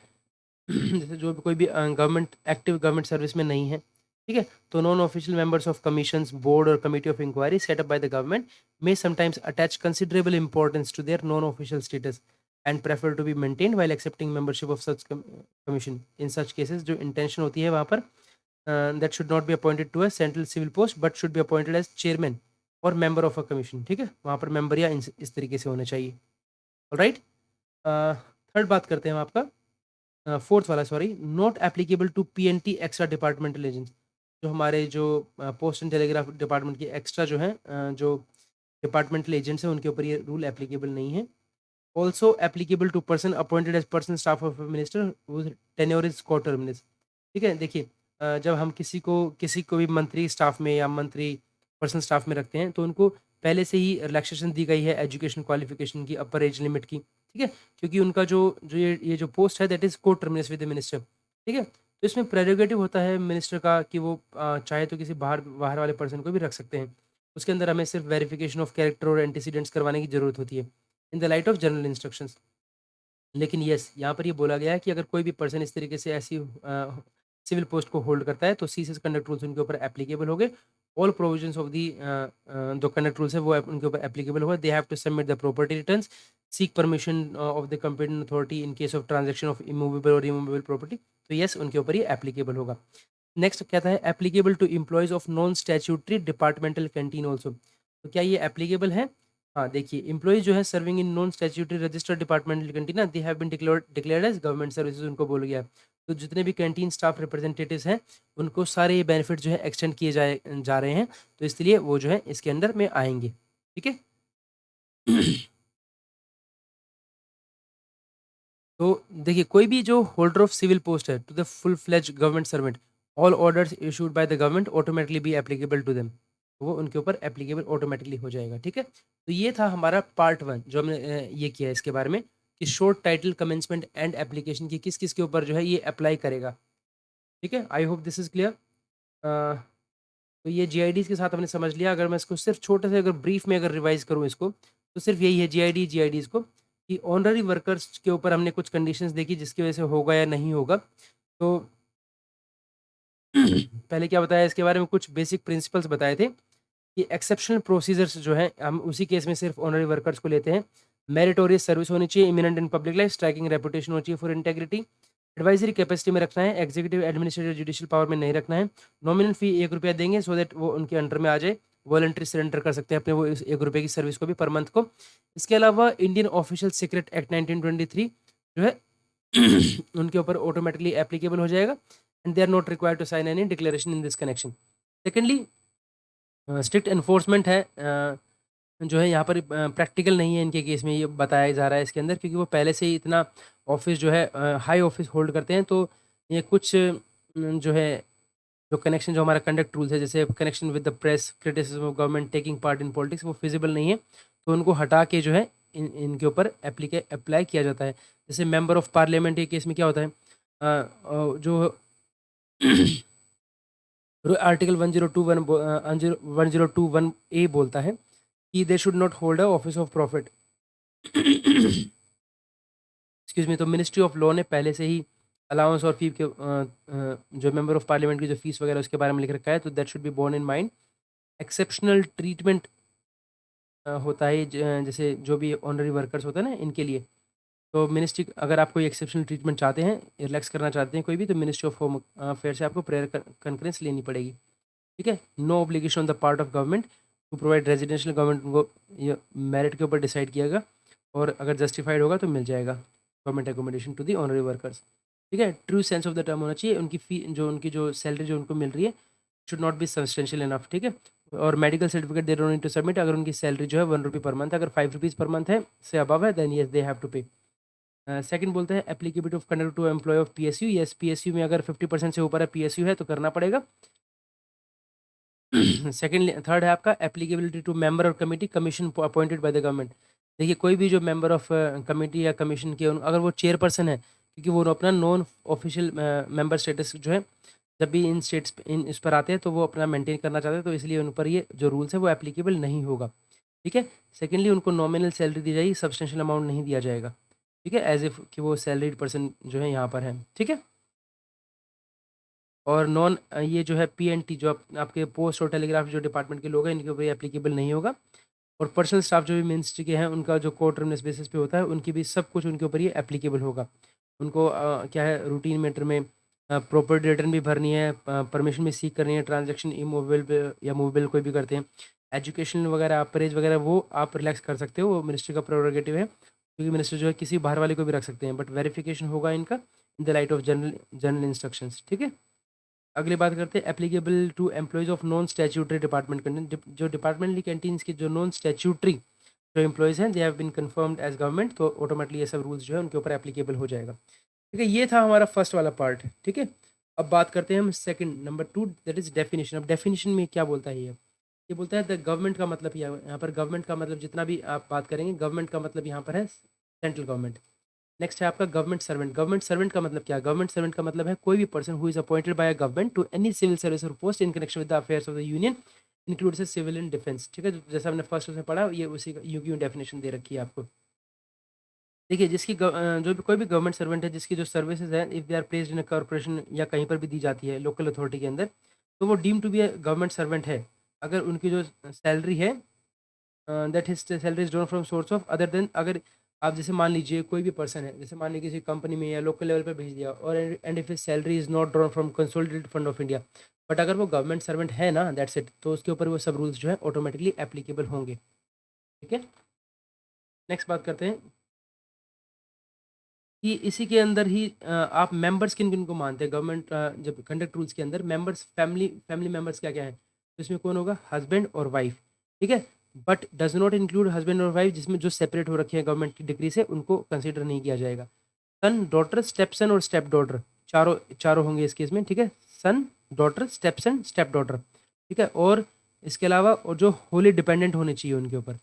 जैसे जो भी कोई भी गवर्नमेंट एक्टिव गवर्नमेंट सर्विस में नहीं है, ठीक है, तो non official members of commissions board और committee of inquiry set up by the government may sometimes attach considerable importance to their non-official status and prefer to be maintained while accepting membership of such commission. In such cases जो intention होती है वहाँ पर that should not be appointed to a central civil post but should be appointed as chairman और member of a commission, ठीक है, वहाँ पर member या इस तरीके से होना चाहिए। राइट, थर्ड बात करते हैं हम आपका फोर्थ वाला, sorry, not applicable to PNT extra departmental agents. जो हमारे जो पोस्ट एंड टेलीग्राफ डिपार्टमेंट के एक्स्ट्रा जो है जो डिपार्टमेंटल एजेंट्स हैं उनके ऊपर ये रूल एप्लीकेबल नहीं है। Also applicable to person appointed as personal staff of minister tenure is coterminous, ठीक है। देखिए जब हम किसी को भी मंत्री स्टाफ में या मंत्री पर्सनल स्टाफ में रखते हैं तो उनको पहले से ही रिलैक्सेशन दी गई है एजुकेशन क्वालिफिकेशन की, अपर एज लिमिट की, ठीक है, क्योंकि उनका जो जो ये जो पोस्ट है दैट इज को टर्मिनस विद द मिनिस्टर, ठीक है। तो इसमें प्रेरोगेटिव होता है मिनिस्टर का कि वो चाहे तो किसी बाहर बाहर वाले पर्सन को भी रख सकते हैं। उसके अंदर हमें सिर्फ वेरिफिकेशन ऑफ कैरेक्टर और एंटीसीडेंट्स करवाने की जरूरत होती है in the light of general instructions. लेकिन यस, यहाँ पर ये बोला गया है कि अगर कोई भी पर्सन इस तरीके से ऐसी सिविल पोस्ट को होल्ड करता है तो सीसेस कंडक्ट रूल्स उनके ऊपर एप्लीकेबल हो गए। ऑल प्रोविजंस ऑफ दी जो कंडक्ट रूल्स है वो उनके ऊपर एप्लीकेबल होगा। They have to submit the property returns, seek permission of the competent authority in case of transaction of immovable और रिमूवेबल प्रॉपर्टी। तो यस, उनके ऊपर ये एप्लीकेबल होगा। नेक्स्ट कहता है applicable to employees of non statutory departmental canteen also. तो क्या ये एप्लीकेबल है? हाँ, देखिए एम्प्लॉयज जो है serving in non statutory registered departmental canteen ना, they have been declared as government services, उनको बोल गया। तो जितने भी कैंटीन स्टाफ रिप्रेजेंटेटिव्स हैं उनको सारे ये बेनिफिट जो है एक्सटेंड किए जा रहे हैं, तो इसलिए वो जो है इसके अंदर में आएंगे, ठीक है। तो देखिए कोई भी जो होल्डर ऑफ सिविल पोस्ट है to the full fledge government servant, all orders issued by the government automatically be applicable to them, तो वो उनके ऊपर एप्लीकेबल ऑटोमेटिकली हो जाएगा, ठीक है। तो ये था हमारा पार्ट 1 जो हमने ये किया है इसके बारे में कि short title commencement and application की किस किस के ऊपर जो है ये अप्लाई करेगा, ठीक है। I hope this is clear. तो ये जीआईडीज के साथ हमने समझ लिया। अगर मैं इसको सिर्फ छोटे से अगर ब्रीफ में अगर रिवाइज करूँ इसको, तो सिर्फ यही है जीआईडीज को कि ऑनररी वर्कर्स के ऊपर हमने कुछ कंडीशंस देखी जिसकी वजह से होगा या नहीं होगा। तो पहले क्या बताया इसके बारे में, कुछ बेसिक प्रिंसिपल्स बताए थे कि एक्सेप्शनल प्रोसीजर्स जो है हम उसी केस में सिर्फ ऑनररी वर्कर्स को लेते हैं। मेरिटोरियस सर्विस होनी चाहिए, eminent in public life, striking reputation होनी चाहिए फॉर इंटेग्रिटी, एडवाइजरी कैपेसिटी में रखना है, एग्जीक्यूटिव एडमिनिस्ट्रेटिव जुडिशियल पावर में नहीं रखना है, नॉमिनल फी 1 रुपया देंगे सो दैट वो उनके अंडर में आ जाए, वॉलंटरी सरेंडर कर सकते हैं अपने वो इस 1 रुपये की सर्विस को भी पर मंथ को। इसके अलावा इंडियन ऑफिशियल सीक्रेट एक्ट 1923 जो है उनके ऊपर ऑटोमेटिकली एप्लीकेबल हो जाएगा and they are not required to sign any declaration in this connection. Secondly strict enforcement है जो है यहाँ पर प्रैक्टिकल नहीं है इनके केस में, ये बताया जा रहा है इसके अंदर, क्योंकि वो पहले से ही इतना ऑफिस जो है हाई ऑफिस होल्ड करते हैं। तो ये कुछ जो है जो कनेक्शन जो हमारा कंडक्ट रूल्स है, जैसे connection with the press, criticism of government, taking part in politics, वो फिजिबल नहीं है, तो उनको हटा के जो है इनके ऊपर अप्लाई किया जाता है। जैसे मेंबर ऑफ पार्लियामेंट के केस में क्या होता है, जो आर्टिकल 1021 ए बोलता है कि they should not hold a office of profit. Excuse me. तो मिनिस्ट्री ऑफ लॉ ने पहले से ही अलाउंस और फी के जो मेंबर ऑफ पार्लियामेंट की जो फीस वगैरह उसके बारे में लिख रखा है, तो that should be borne in mind. Exceptional treatment होता है जैसे जो भी ऑनररी वर्कर्स होते हैं ना इनके लिए, तो मिनिस्ट्री अगर आप कोई एक्सेप्शनल ट्रीटमेंट चाहते हैं, रिलैक्स करना चाहते हैं कोई भी, तो मिनिस्ट्री ऑफ होम अफेयर से आपको प्रेयर कंकरेंस लेनी पड़ेगी, ठीक है। No obligation on the part of government to provide residential, government को ये मेरिट के ऊपर डिसाइड किएगा और अगर जस्टिफाइड होगा तो मिल जाएगा government accommodation to the honorary workers, ठीक है। True sense of the term होना चाहिए, उनकी फी जो उनकी जो सैलरी जो उनको मिल रही है should not be substantial enough, ठीक है। और medical certificate they don't need to submit अगर उनकी सैलरी जो है 1 रुपी पर मंथ, अगर 5 रुपीज़ पर मंथ है से अबव है then yes they have to pay. Second बोलते हैं applicability of conduct to employ of PSU, yes PSU में अगर 50% से ऊपर है पीएसयू है तो करना पड़ेगा। सेकंड थर्ड है आपका एप्लीकेबिलिटी टू मेंबर और committee commission appointed by the government. देखिए कोई भी जो मेंबर ऑफ कमेटी या कमीशन के अगर वो चेयरपर्सन है, क्योंकि वो अपना नॉन ऑफिशियल मेंबर स्टेटस जो है जब भी इन स्टेट्स इन इस पर आते हैं तो वो अपना मेंटेन करना चाहते हैं, तो इसलिए उन पर ये जो रूल्स है वो एप्लीकेबल नहीं होगा। ठीक है। सेकेंडली उनको नॉमिनल सैलरी दी जाएगी, सब्सटेंशियल अमाउंट नहीं दिया जाएगा। ठीक है, एज इफ कि वो सैलरीड पर्सन जो है यहाँ पर है। ठीक है। और नॉन ये जो है पीएनटी जो आपके पोस्ट और टेलीग्राफ जो डिपार्टमेंट के लोग हैं इनके ऊपर ये एप्लीकेबल नहीं होगा। और पर्सनल स्टाफ जो भी मिनिस्ट्री के हैं उनका जो को टर्मिनस बेसिस पे होता है उनकी भी सब कुछ उनके ऊपर ये एप्लीकेबल होगा। उनको क्या है रूटीन मैटर में प्रॉपर्टी रिटर्न भी भरनी है, परमिशन भी सीख करनी है, ट्रांजैक्शन इमूवेबल या मूवेबल कोई भी करते हैं, एजुकेशन वगैरह परहेज वगैरह वो आप रिलैक्स कर सकते हो, वो मिनिस्ट्री का प्रोरोगेटिव है, क्योंकि मिनिस्टर जो है किसी बाहर वाले को भी रख सकते हैं, बट वेरिफिकेशन होगा इनका in the light of general instructions. ठीक है। अगली बात करते हैं applicable to employees of non statutory department canteen, जो डिपार्टमेंटली कैंटीन्स के जो नॉन स्टैट्यूटरी जो एम्प्लॉयज़ हैं they have been confirmed as government, तो ऑटोमेटिकली ये सब रूल्स जो है उनके ऊपर एप्लीकेबल हो जाएगा। ठीक है, ये था हमारा फर्स्ट वाला पार्ट। ठीक है। अब बात करते हैं हम second number 2 that is definition. अब डेफिनेशन में क्या बोलता है ये बोलता है द गवर्नमेंट का मतलब यहाँ पर गवर्नमेंट का मतलब जितना भी आप बात करेंगे गवर्नमेंट का मतलब यहाँ पर है सेंट्रल गवर्नमेंट। नेक्स्ट है आपका गवर्नमेंट सर्वेंट। गवर्नमेंट सर्वेंट का मतलब क्या है? गवर्नमेंट सर्वेंट का मतलब है कोई भी person who is appointed by a government to any civil service और post in connection with the affairs of the union includes civil and defence. ठीक है, जैसा हमने फर्स्ट में पढ़ा ये उसी यूं डेफिनेशन दे रखी है आपको। देखिए जिसकी जो भी कोई भी गवर्नमेंट सर्वेंट है जिसकी जो सर्विसेज है if they are placed in a corporation या कहीं पर भी दी जाती है लोकल अथॉरिटी के अंदर, तो वो deem to be a government servant है अगर उनकी जो सैलरी है that his salary is drawn from source of other than, अगर आप जैसे मान लीजिए कोई भी पर्सन है, जैसे मान लीजिए किसी कंपनी में या लोकल लेवल पर भेज दिया और and if his salary is not drawn from consolidated fund of India, but अगर वो गवर्नमेंट सर्वेंट है ना दैट्स इट, तो उसके ऊपर वो सब रूल्स जो है ऑटोमेटिकली एप्लीकेबल होंगे। ठीक है। नेक्स्ट बात करते हैं कि इसी के अंदर ही आप मेंबर्स किन-किन को मानते हैं गवर्नमेंट जब कंडक्ट रूल्स के अंदर मेंबर्स फैमिली फैमिली मेंबर्स क्या-क्या हैं? तो इसमें कौन होगा? हस्बैंड और वाइफ। ठीक है? But does not include husband और वाइफ जिसमें जो सेपरेट हो रखे हैं गवर्नमेंट की डिग्री से उनको कंसीडर नहीं किया जाएगा। सन, डॉटर, स्टेप सन और स्टेप डॉटर चारों चारों होंगे इस केस में। ठीक है? Son, daughter, step son, step daughter. ठीक है? और इसके अलावा और जो होली डिपेंडेंट होने चाहिए उनके ऊपर।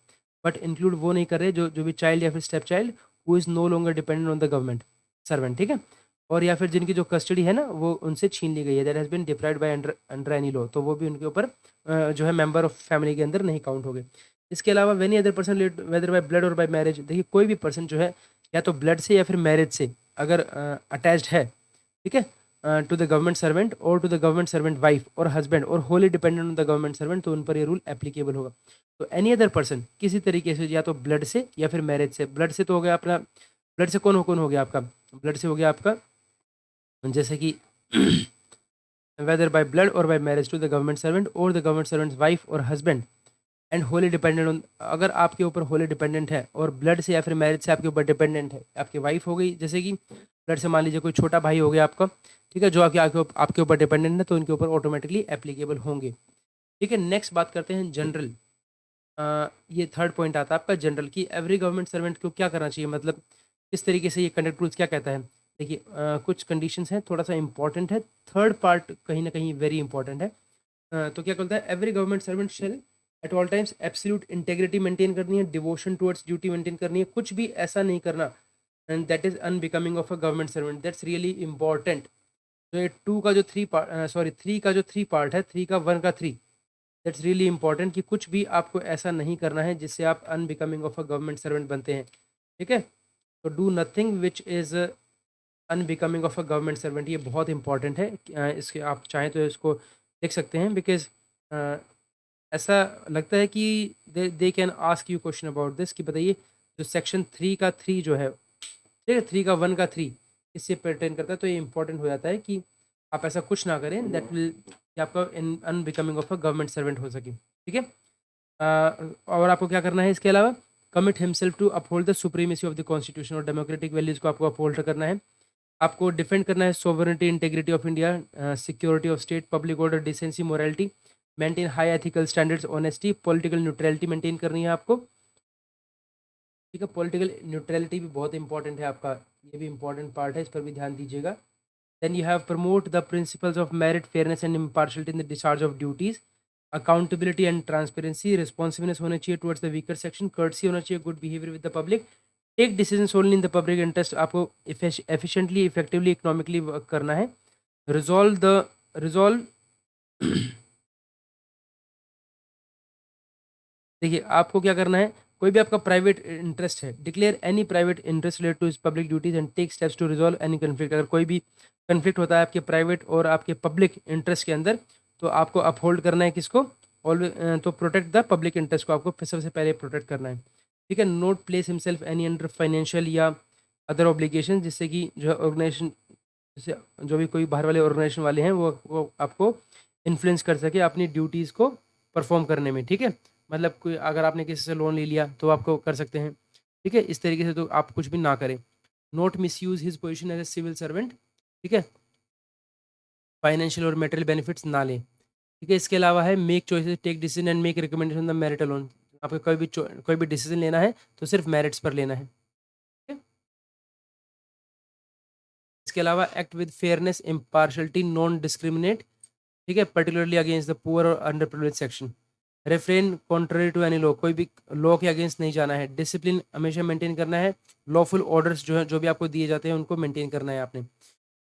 बट इंक्लूड वो नहीं कर रहे जो जो भी चाइल्ड या फिर step child who is no longer dependent on the government servant. ठीक है। और या फिर जिनकी जो कस्टडी है ना वो उनसे छीन ली गई है that has been deprived by under under any law, तो वो भी उनके ऊपर जो है मेंबर ऑफ फैमिली के अंदर नहीं काउंट हो गए। इसके अलावा any other person whether by blood और बाय मैरिज, देखिए कोई भी पर्सन जो है या तो ब्लड से या फिर मैरिज से अगर अटैच्ड है, ठीक है, टू द गवर्नमेंट सर्वेंट और to the government servant wife और हस्बैंड और wholly dependent on the government servant, तो उन पर ये रूल एप्लीकेबल होगा। तो एनी अदर पर्सन किसी तरीके से या तो ब्लड से या फिर मैरिज से, ब्लड से तो हो गया अपना, ब्लड से कौन हो गया आपका? ब्लड से हो गया आपका जैसे कि वेदर बाय ब्लड और by marriage to the government servant और द गवर्नमेंट सर्वेंट वाइफ और husband and wholly dependent on, अगर आपके ऊपर होली डिपेंडेंट है और ब्लड से या फिर मैरिज से आपके ऊपर डिपेंडेंट है, आपकी वाइफ हो गई, जैसे कि ब्लड से मान लीजिए कोई छोटा भाई हो गया आपका, ठीक है, जो आपके ऊपर डिपेंडेंट है, तो उनके ऊपर ऑटोमेटिकली एप्लीकेबल होंगे। ठीक है। नेक्स्ट बात करते हैं जनरल। ये थर्ड पॉइंट आता है आपका जनरल की एवरी गवर्नमेंट सर्वेंट को क्या करना चाहिए, मतलब किस तरीके से ये कंडक्ट रूल्स क्या कहता है। देखिए कुछ कंडीशंस हैं, थोड़ा सा इंपॉर्टेंट है, थर्ड पार्ट कहीं ना कहीं वेरी इंपॉर्टेंट है। तो क्या कहता है every government servant shall at all times absolute integrity maintain करनी है, डिवोशन टुवर्ड्स ड्यूटी मेंटेन करनी है, कुछ भी ऐसा नहीं करना and that is unbecoming of a government servant, that's really important. तो ये टू का जो थ्री पार्ट सॉरी थ्री का जो थ्री पार्ट है, थ्री का वन का थ्री, दैट्स रियली इंपॉर्टेंट कि कुछ भी आपको ऐसा नहीं करना है जिससे आप unbecoming of a government servant बनते हैं। ठीक है। तो do nothing which is unbecoming of a government servant, ये बहुत इंपॉर्टेंट है। इसके आप चाहें तो इसको देख सकते हैं बिकॉज ऐसा लगता है कि they can ask you question about this कि बताइए जो सेक्शन 3 का 3 जो है, ठीक है, 3 का 1 का 3 इससे पर्टेन करता है, तो ये इंपॉर्टेंट हो जाता है कि आप ऐसा कुछ ना करें दैट विल कि आपका in unbecoming of a government servant हो सके। ठीक है। और आपको क्या करना है इसके अलावा, commit himself to uphold the supremacy of the constitution और डेमोक्रेटिक वैल्यूज़ को आपको अपहोल्ड करना है। आपको डिफेंड करना है sovereignty integrity of India, security of state, public order, decency, morality, maintain high ethical standards, honesty, political neutrality maintain करनी है आपको, ठीक है। पॉलिटिकल न्यूट्रलिटी भी बहुत इंपॉर्टेंट है आपका, ये भी इंपॉर्टेंट पार्ट है, इस पर भी ध्यान दीजिएगा। Then you have promote the principles of merit, fairness and impartiality in the discharge of duties, accountability and transparency, responsiveness होना चाहिए towards the weaker section, courtesy होना चाहिए, good behaviour with the public, take decision only in the public interest, आपको एफिशिएंटली इफेक्टिवली इकोनॉमिकली वर्क करना है, रिजॉल्व देखिए आपको क्या करना है, कोई भी आपका प्राइवेट इंटरेस्ट है, declare any private interest related to public duties and take steps to resolve any conflict. अगर कोई भी कन्फ्लिक्ट होता है आपके प्राइवेट और आपके पब्लिक इंटरेस्ट के अंदर, तो आपको अपहोल्ड करना है किसको, ऑलवेज, तो प्रोटेक्ट द पब्लिक इंटरेस्ट को आपको सबसे पहले प्रोटेक्ट करना है, ठीक है। Note place himself any under financial या अदर ऑब्लिगेशन, जिससे कि जो ऑर्गेनाइजेशन, जैसे जो भी कोई बाहर वाले ऑर्गेनाइजेशन वाले हैं वो आपको इन्फ्लुएंस कर सके अपनी ड्यूटीज़ को परफॉर्म करने में, ठीक है। मतलब कोई अगर आपने किसी से लोन ले लिया तो आपको कर सकते हैं, ठीक है। इस तरीके से तो आप कुछ भी ना करें। Not misuse his position as a civil servant, ठीक है। फाइनेंशियल और मेटेरियल बेनिफिट्स ना लें, ठीक है। इसके अलावा है make choices, take decision and make recommendation the merit alone, आपको कोई भी डिसीजन लेना है तो सिर्फ मेरिट्स पर लेना है, ठीक है। इसके अलावा act with fairness, impartiality, non discriminate, ठीक है, पर्टिकुलरली अगेंस्ट द पुअर और under privilege section, refrain contrary to any law, कोई भी लॉ के अगेंस्ट नहीं जाना है, डिसिप्लिन हमेशा मेंटेन करना है, लॉफुल ऑर्डर्स जो है जो भी आपको दिए जाते हैं उनको मेंटेन करना है आपने,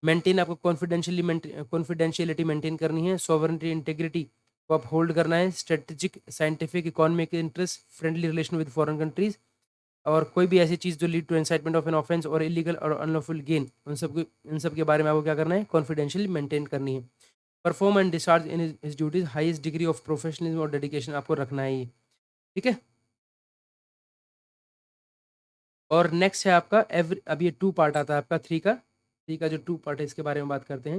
मेंटेन आपको कॉन्फिडेंशियलिटी मेंटेन करनी है, सॉवरेनिटी इंटेग्रिटी को आप होल्ड करना है, strategic scientific economic interest, friendly relation with foreign countries, और कोई भी ऐसी चीज़ जो lead to incitement of an offence और इलीगल और अनलॉफुल गेन, उन सब के बारे में आपको क्या करना है, कॉन्फिडेंशियली मेंटेन करनी है। Perform and discharge in his duties, highest degree of professionalism और डेडिकेशन आपको रखना है ये, ठीक है। और नेक्स्ट है आपका एवरी, अब ये 2 पार्ट आता है आपका 3 का जो 2 पार्ट है इसके बारे में बात करते हैं।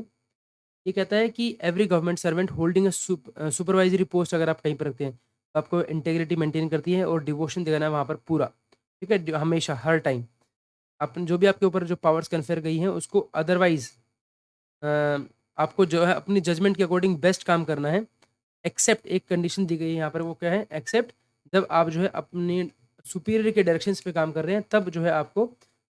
ये कहता है कि every government servant holding supervisory post अगर आप कहीं पर रखते हैं तो आपको इंटेग्रिटी मेंटेन करती है और डिवोशन दिखाना है वहाँ पर पूरा, ठीक है, हमेशा हर टाइम अपन जो भी आपके ऊपर जो पावर्स कन्फर गई हैं उसको अदरवाइज आपको जो है अपनी जजमेंट के अकॉर्डिंग बेस्ट काम करना है, एक्सेप्ट एक कंडीशन दी गई है यहाँ पर, वो क्या है, एक्सेप्ट जब आप जो है अपने सुपीरियर के डायरेक्शंस पे काम कर रहे हैं तब जो है आपको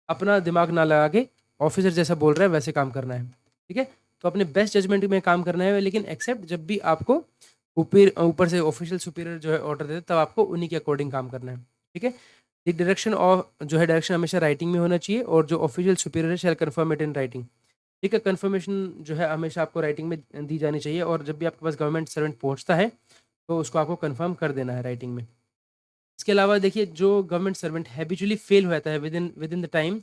अपना दिमाग ना लगा के ऑफिसर जैसा बोल रहा है वैसे काम करना है, ठीक है। तो अपने बेस्ट जजमेंट में काम करना है, लेकिन एक्सेप्ट जब भी आपको ऊपर से ऑफिशियल सुपीरियर जो है ऑर्डर देते तब आपको उन्हीं के अकॉर्डिंग काम करना है, ठीक है। द डायरेक्शन ऑफ जो है डायरेक्शन हमेशा राइटिंग में होना चाहिए, और जो ऑफिशियल सुपीरियर है शैल कन्फर्म इट इन राइटिंग, ठीक है। कन्फर्मेशन जो है हमेशा आपको राइटिंग में दी जानी चाहिए, और जब भी आपके पास गवर्नमेंट सर्वेंट पहुंचता है तो उसको आपको कन्फर्म कर देना है राइटिंग में। इसके अलावा देखिए जो गवर्नमेंट सर्वेंट हैबिचुअली फेल हो जाता है विद इन द टाइम,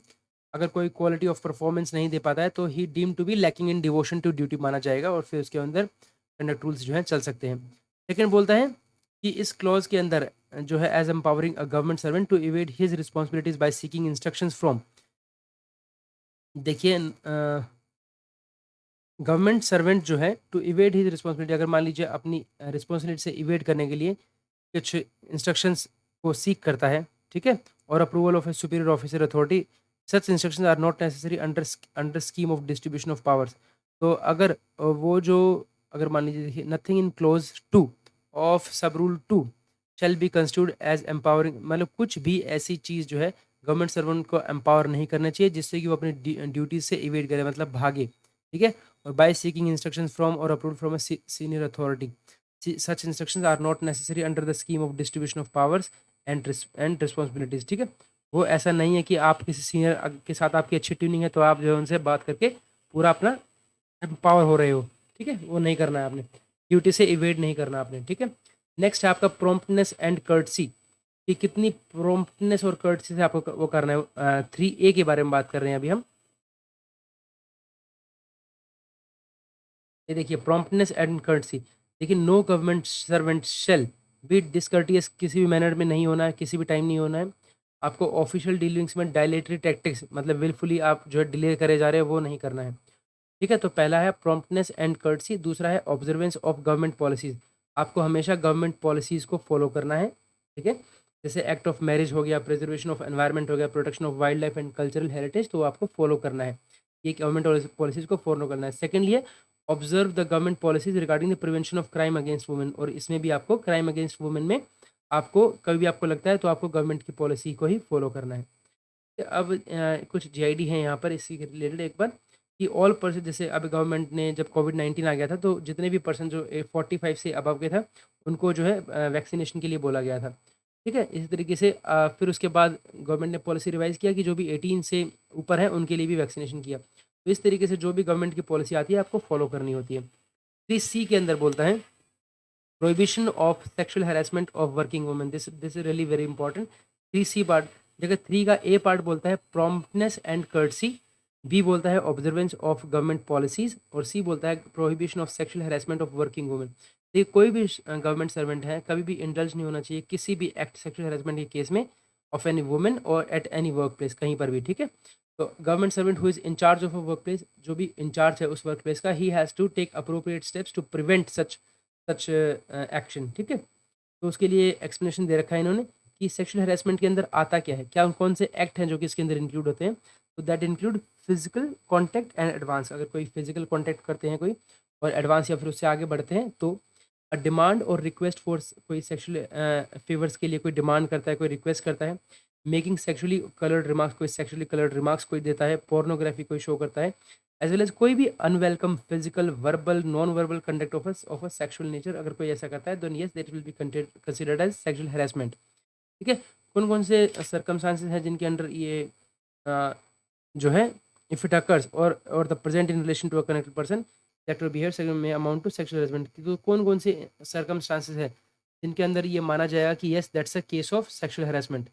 अगर कोई क्वालिटी ऑफ परफॉर्मेंस नहीं दे पाता है तो he deem to be lacking in devotion to duty माना जाएगा, और फिर उसके अंदर कंडक्ट रूल्स जो है चल सकते हैं। सेकेंड बोलता है कि इस क्लॉज के अंदर जो है as empowering a government servant to evade his responsibilities by seeking instructions from, देखिए गवर्नमेंट सर्वेंट जो है टू इवेड हिज रिस्पॉन्सिबिलिटी, अगर मान लीजिए अपनी रिस्पॉन्सिबिलिटी से इवेड करने के लिए कुछ इंस्ट्रक्शंस को सीक करता है, ठीक है, और approval of a superior officer authority, such instructions are not necessary under scheme of distribution of powers, तो अगर वो जो अगर मान लीजिए देखिए nothing in clause 2 of sub rule 2 shall be construed as empowering, मतलब कुछ भी ऐसी चीज़ जो है गवर्नमेंट सर्वेंट को एम्पावर नहीं करना चाहिए जिससे कि वो अपनी ड्यूटीज से इवेड करे, मतलब भागे, ठीक है। और बाय सीकिंग इंस्ट्रक्शंस फ्रॉम और approved from a senior authority, such instructions are not necessary under the scheme of distribution of powers and responsibilities, ठीक है। वो ऐसा नहीं है कि आप किसी सीनियर के साथ आपकी अच्छी ट्यूनिंग है तो आप जो है उनसे बात करके पूरा अपना एम्पावर हो रहे हो, ठीक है, वो नहीं करना है आपने, ड्यूटी से इवेड नहीं करना आपने, ठीक है। नेक्स्ट है आपका प्रॉम्प्टनेस एंड कर्टसी, कि कितनी प्रॉम्प्टनेस और कर्टसी से आपको वो करना है, 3A के बारे में बात कर रहे हैं अभी हम। ये देखिए प्रॉम्प्टनेस एंड कर्टसी, देखिए no government servant shall be discourteous, किसी भी मैनर में नहीं होना है, किसी भी टाइम नहीं होना है आपको, ऑफिशियल डीलिंग्स में डायलेटरी टैक्टिक्स मतलब विलफुली आप जो है डिले करे जा रहे हैं वो नहीं करना है, ठीक है। तो पहला है प्रॉम्प्टनेस एंड कर्टसी, दूसरा है ऑब्जर्वेंस ऑफ गवर्नमेंट पॉलिसीज, आपको हमेशा गवर्नमेंट पॉलिसीज को फॉलो करना है, ठीक है। जैसे एक्ट ऑफ मैरिज हो गया, प्रिजर्वेशन ऑफ एनवायरनमेंट हो गया, protection of wild life and cultural heritage, तो आपको फॉलो करना है, ये गवर्नमेंट पॉलिसीज को फॉलो करना है। सेकेंडली है observe the government policies regarding the prevention of crime against women, और इसमें भी आपको क्राइम अगेंस्ट वुमेन में आपको कभी भी आपको लगता है तो आपको गवर्नमेंट की पॉलिसी को ही फॉलो करना है। अब कुछ जीआईडी हैं यहाँ पर इसी के रिलेटेड एक बार, कि ऑल पर्सन, जैसे अब गवर्नमेंट ने जब कोविड-19 आ गया था तो जितने भी पर्सन जो 45 से अबव के था उनको जो है वैक्सीनेशन के लिए बोला गया था। ठीक है? इसी तरीके से फिर उसके बाद गवर्नमेंट ने पॉलिसी रिवाइज़ किया कि जो भी 18 से ऊपर है उनके लिए भी वैक्सीनेशन किया। तो इस तरीके से जो भी गवर्नमेंट की पॉलिसी आती है आपको फॉलो करनी होती है। 3C के अंदर बोलता है prohibition of sexual harassment of working women, this this is really very important. 3C part, जगह 3 का ए पार्ट बोलता है प्रॉम्प्टनेस एंड कर्टसी, बी बोलता है ऑब्जर्वेंस ऑफ गवर्नमेंट पॉलिसीज, और सी बोलता है prohibition of sexual harassment of working women. ये कोई भी गवर्नमेंट सर्वेंट है कभी भी इंडल्ज नहीं होना चाहिए किसी भी एक्ट सेक्सुअल हैरेसमेंट के केस में ऑफ एनी वुमेन और एट एनी वर्क प्लेस, कहीं पर भी। ठीक है? तो government servant who is in charge of a work place, जो भी इंचार्ज है उस वर्क प्लेस का, he has to take appropriate steps to prevent such such action. ठीक है? तो उसके लिए एक्सप्लेनेशन दे रखा है इन्होंने कि सेक्सुअल हैरेसमेंट के अंदर आता क्या है, क्या कौन से एक्ट हैं जो कि इसके अंदर इंक्लूड होते हैं। तो that include physical contact and advance, अगर कोई फिजिकल कॉन्टैक्ट करते हैं कोई और एडवांस या फिर उससे आगे बढ़ते हैं तो डिमांड और रिक्वेस्ट फॉर, कोई सेक्सुअल फेवर्स के लिए कोई डिमांड करता है, कोई रिक्वेस्ट करता है, मेकिंग सेक्सुअली कलर्ड रिमार्क्स, कोई सेक्सुअली कलर्ड रिमार्क्स कोई देता है, पोर्नोग्राफी कोई शो करता है, एज वेल एज कोई भी unwelcome physical verbal non verbal conduct of a sexual nature, अगर कोई ऐसा करता है तो yes that will be considered as sexual harassment. ठीक है? कौन कौन से सर्कमस्टांसेस हैं जिनके अंडर ये जो है, इफ इट अकर्स और the present in relation to a connected person that will behave may amount to sexual harassment, तो कौन कौन से सर्कमस्टांसेस है जिनके अंदर ये माना जाएगा कि yes that's a case of sexual harassment.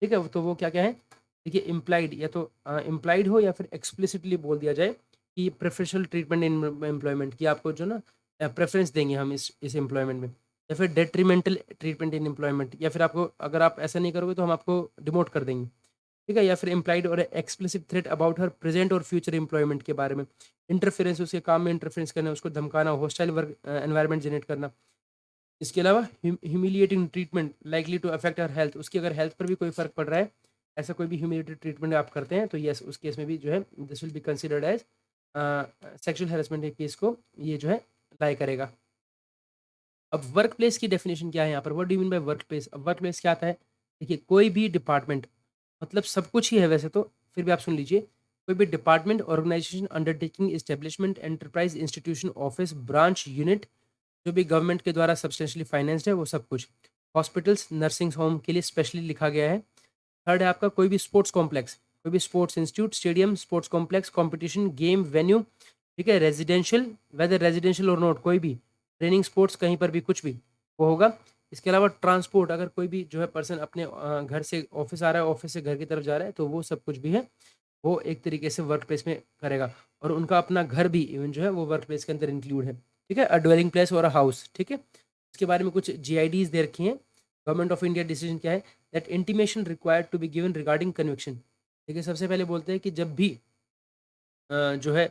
ठीक है? तो वो क्या क्या है, देखिए, इम्प्लाइड, या तो इम्प्लाइड हो या फिर एक्सप्लिसिटली बोल दिया जाए कि प्रेफरेंशियल ट्रीटमेंट इन एम्प्लॉयमेंट, कि आपको जो ना प्रेफरेंस देंगे हम इस एम्प्लॉयमेंट में, या फिर डेट्रीमेंटल ट्रीटमेंट इन एम्प्लॉयमेंट, या फिर आपको, अगर आप ऐसा नहीं करोगे तो हम आपको डिमोट कर देंगे। ठीक है? या फिर इम्प्लाइड और explicit threat about her present और फ्यूचर एम्प्लॉयमेंट के बारे में, इंटरफेरेंस, उसके काम में इंटरफेरेंस करना, उसको धमकाना, हॉस्टाइल वर्क एनवायरनमेंट जनरेट करना। इसके अलावा humiliating treatment likely to affect her health, उसकी अगर हेल्थ पर भी कोई फर्क पड़ रहा है, ऐसा कोई भी ह्यूमिलिएटेड ट्रीटमेंट आप करते हैं तो यस उस केस में भी जो है this will be considered as sexual harassment के केस को ये जो है लाई करेगा। अब वर्क प्लेस की डेफिनेशन क्या है यहाँ पर, what do you mean by work place? अब वर्क प्लेस क्या आता है? देखिए, कोई भी डिपार्टमेंट, मतलब सब कुछ ही है वैसे तो, फिर भी आप सुन लीजिए, कोई भी department, organisation, undertaking, establishment, enterprise, institution, office, branch, unit, जो भी गवर्नमेंट के द्वारा सब्सटेंशियली फाइनेंस्ड है वो सब कुछ। हॉस्पिटल्स, नर्सिंग होम के लिए स्पेशली लिखा गया है। थर्ड है आपका कोई भी स्पोर्ट्स कॉम्प्लेक्स, कोई भी sports institute, stadium, sports complex, competition, game venue. ठीक है? रेजिडेंशियल, वेदर रेजिडेंशियल और नॉट, कोई भी ट्रेनिंग, स्पोर्ट्स, कहीं पर भी कुछ भी वो होगा। इसके अलावा ट्रांसपोर्ट, अगर कोई भी जो है पर्सन अपने घर से ऑफिस आ रहा है, ऑफिस से घर की तरफ जा रहा है, तो वो सब कुछ भी है, वो एक तरीके से वर्क प्लेस में करेगा। और उनका अपना घर भी इवन जो है वो वर्क प्लेस के अंदर इंक्लूड है। ठीक है? अ ड्वेलिंग प्लेस और अ हाउस। ठीक है? इसके बारे में कुछ जीआईडीज दे रखी हैं। गवर्नमेंट ऑफ इंडिया डिसीजन क्या है, that intimation required to be given regarding conviction. देखिए, सबसे पहले बोलते हैं कि जब भी जो है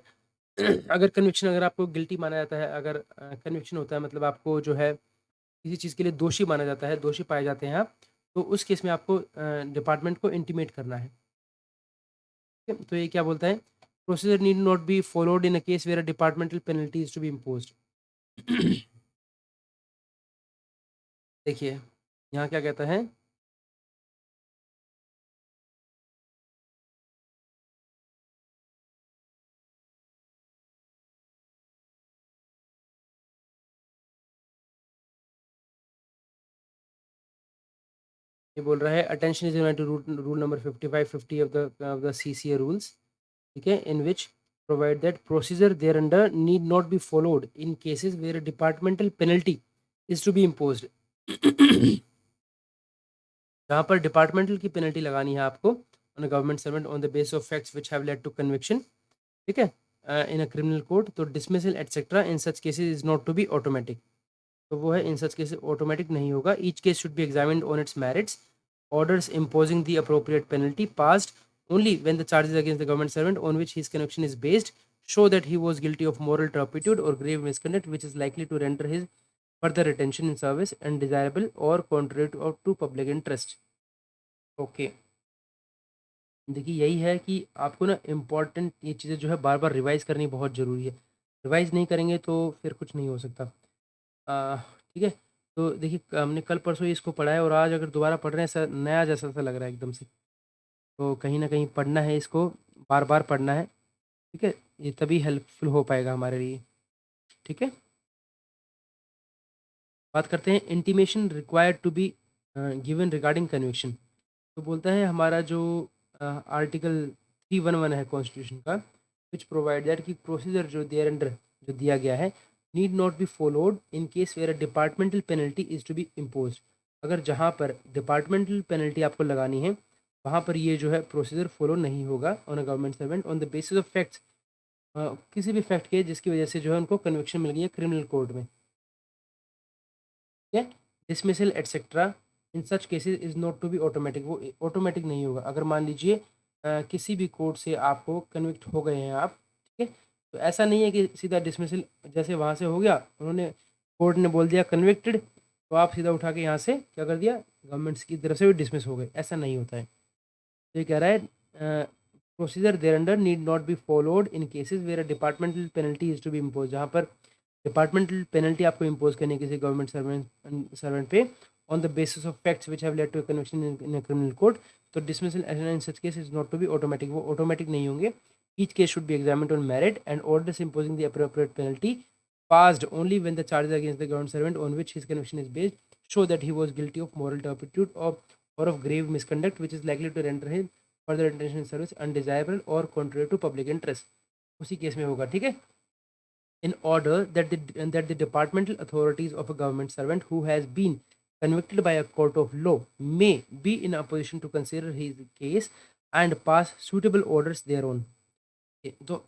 अगर कन्विक्शन, अगर आपको गिल्टी माना जाता है, अगर कन्विक्शन होता है मतलब आपको जो है किसी चीज़ के लिए दोषी माना जाता है, दोषी पाए जाते हैं आप, तो उस केस में आपको डिपार्टमेंट को इंटीमेट करना है। ठीक है? तो ये क्या बोलता है, procedure need not be followed in a case where a departmental penalty is to be imposed. देखिए, यहाँ क्या कहता है, ये बोल रहा है attention is united to rule number 55 50 of the CCA rules. ठीक है? In which provide that procedure thereunder need not be followed in cases where departmental penalty is to be imposed. जहाँ पर डिपार्टमेंटल की पेनल्टी लगानी है आपको on government servant on the base of facts which have led to conviction. ठीक है? इन अ क्रिमिनल कोर्ट, तो dismissal etcetera in such cases is not to be automatic. तो वो है, इन सच केसेस ऑटोमेटिक नहीं होगा। Each case should be examined on its merits, orders imposing the appropriate penalty passed only when the charges against the government servant on which his conviction is based show that he was guilty of moral turpitude or grave misconduct which is likely to render his further retention in service undesirable or contrary to public interest। Okay, देखिए, यही है कि आपको ना इम्पोर्टेंट ये चीज़ें जो है बार बार रिवाइज करनी बहुत ज़रूरी है। रिवाइज़ नहीं करेंगे तो फिर कुछ नहीं हो सकता। ठीक है? तो देखिए हमने कल परसों ही इसको पढ़ा है और आज अगर दोबारा पढ़ रहे हैं ऐसा नया जैसा-सा लग रहा है एकदम से। तो कहीं न कहीं पढ़ना है इसको, बार-बार पढ़ना है, ठीक है? ये तभी हेल्पफुल हो पाएगा हमारे लिए, ठीक है? बात करते हैं intimation required to be given regarding conviction. तो बोलता है हमारा जो आर्टिकल 311 है कॉन्स्टिट्यूशन का, व्हिच प्रोवाइड दैट कि प्रोसीजर जो देयर अंडर जो दिया गया है, need not be followed in case where a departmental penalty is to be imposed. अगर जहाँ पर डिपार्टमेंटल पेनल्टी आपको लगानी है, वहाँ पर ये जो है प्रोसीजर फॉलो नहीं होगा on a government servant on the basis of facts, किसी भी फैक्ट के जिसकी वजह से जो है उनको कन्विक्शन मिल गई है क्रिमिनल कोर्ट में। ठीक है? Dismissal etcetera in such cases is not to be automatic, वो ऑटोमैटिक नहीं होगा। अगर मान लीजिए किसी भी कोर्ट से आपको कन्विक्ट हो गए हैं आप, ठीक है? तो ऐसा नहीं है कि सीधा डिसमिसल जैसे वहाँ से हो गया, उन्होंने कोर्ट ने बोल दिया कन्विक्टेड, तो आप सीधा उठा के यहाँ से क्या कर दिया, गवर्नमेंट्स की तरफ से भी डिसमिस हो गए, ऐसा नहीं होता है। तो ये कह रहा है procedure thereunder need not be followed in cases where a departmental penalty is to be imposed, जहाँ पर डिपार्टमेंटल पेनल्टी आपको इम्पोज करनी है किसी गवर्नमेंट सर्वेंट सर्वेंट पे on the basis of facts which have led to conviction in a criminal court. तो dismissal in such case is not to be automatic, वो ऑटोमेटिक नहीं होंगे। Each case should be examined on merit and orders imposing the appropriate penalty passed only when the charges against the government servant on which his conviction is based show that he was guilty of moral turpitude or of grave misconduct which is likely to render him further intention in service undesirable or contrary to public interest, उसी केस में होगा। ठीक है? In order that the departmental authorities of a government servant who has been convicted by a court of law may be in a position to consider his case and pass suitable orders thereon. So,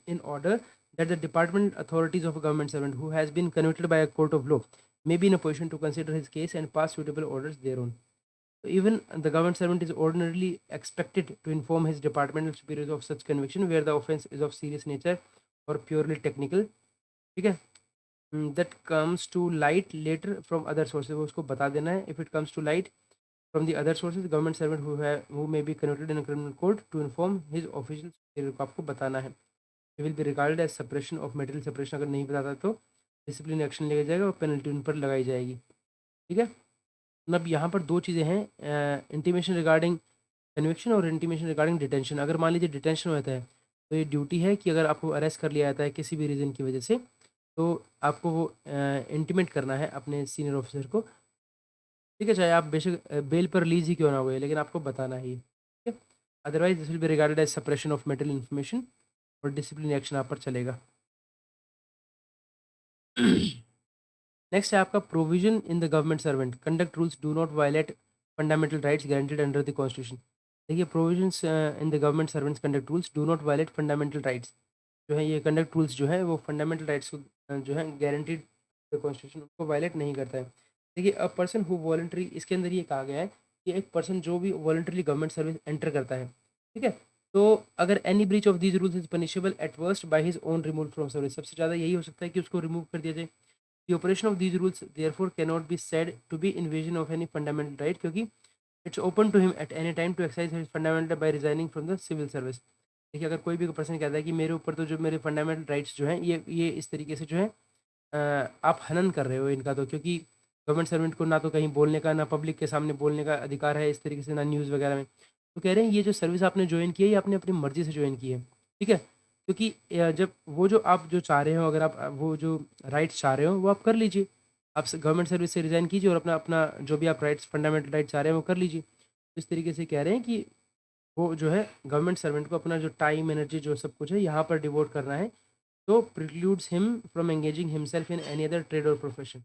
in order that the department authorities of a government servant who has been convicted by a court of law may be in a position to consider his case and pass suitable orders thereon. So even the government servant is ordinarily expected to inform his departmental superiors of such conviction where the offense is of serious nature or purely technical, ठीक है? That comes to light later from other sources, वो उसको बता देना है। If it comes to light from the other sources government servant who may be convicted in a criminal court to inform his official superior को आपको बताना है। It will be regarded as separation of material separation, अगर नहीं बताता तो डिसिप्लिन एक्शन लिया जाएगा और पेनल्टी उन पर लगाई जाएगी। ठीक है? मतलब यहाँ पर दो चीज़ें हैं, इंटीमेशन रिगार्डिंग कन्विक्शन और इंटीमेशन रिगार्डिंग डिटेंशन। अगर मान लीजिए डिटेंशन होता है तो ये ड्यूटी है कि अगर आपको अरेस्ट कर लिया जाता है किसी भी रीज़न की वजह से, तो आपको वो इंटीमेट करना है अपने सीनियर ऑफिसर को। ठीक है? चाहे आप बेशक बेल पर रिलीज़ ही क्यों ना हुए, लेकिन आपको बताना ही है। ठीक है? Otherwise this will be regarded as suppression of material information और डिसिप्लिनरी एक्शन आप पर चलेगा। नेक्स्ट है आपका provision in the government servant conduct rules do not violate fundamental rights guaranteed under the constitution. देखिए provisions in the government servants conduct rules do not violate fundamental rights, जो है ये कंडक्ट रूल्स जो है वो फंडामेंटल राइट्स को जो है गारंटीड कॉन्स्टिट्यूशन उनको वायलेट नहीं करता है। देखिए अ पर्सन हु वॉलंटरी, इसके अंदर ये कहा गया है कि एक पर्सन जो भी वॉलंटरली गवर्नमेंट सर्विस एंटर करता है, ठीक है, तो अगर any breach of these rules is punishable eight worst by his own removal from service, सबसे ज़्यादा यही हो सकता है कि उसको रिमूव कर दिया जाए। The operation of these rules therefore cannot be said to be invasion of any fundamental right, क्योंकि it's open to him at any time to exercise his fundamental by resigning from the civil service। देखिए अगर कोई भी पर्सन कहता है कि मेरे ऊपर तो जो मेरे फंडामेंटल राइट्स जो हैं ये इस तरीके से जो है आप हनन कर रहे हो इनका, तो क्योंकि गवर्नमेंट सर्वेंट को ना तो कहीं बोलने का, ना पब्लिक के सामने बोलने का अधिकार है इस तरीके से, ना न्यूज़ वगैरह में। तो कह रहे हैं ये जो सर्विस आपने ज्वाइन की है ये आपने अपनी मर्ज़ी से ज्वाइन की है, ठीक है? क्योंकि जब वो जो आप जो चाह रहे हो, अगर आप वो जो राइट्स चाह रहे हो वो आप कर लीजिए। आप गवर्नमेंट सर्विस से रिज़ाइन कीजिए और अपना अपना जो भी आप राइट्स फंडामेंटल राइट्स चाह रहे हैं वो कर लीजिए। तो इस तरीके से कह रहे हैं कि वो जो है गवर्नमेंट सर्वेंट को अपना जो टाइम, एनर्जी जो सब कुछ है यहाँ पर डिवोट करना है, तो precludes him from engaging himself in any other trade और प्रोफेशन।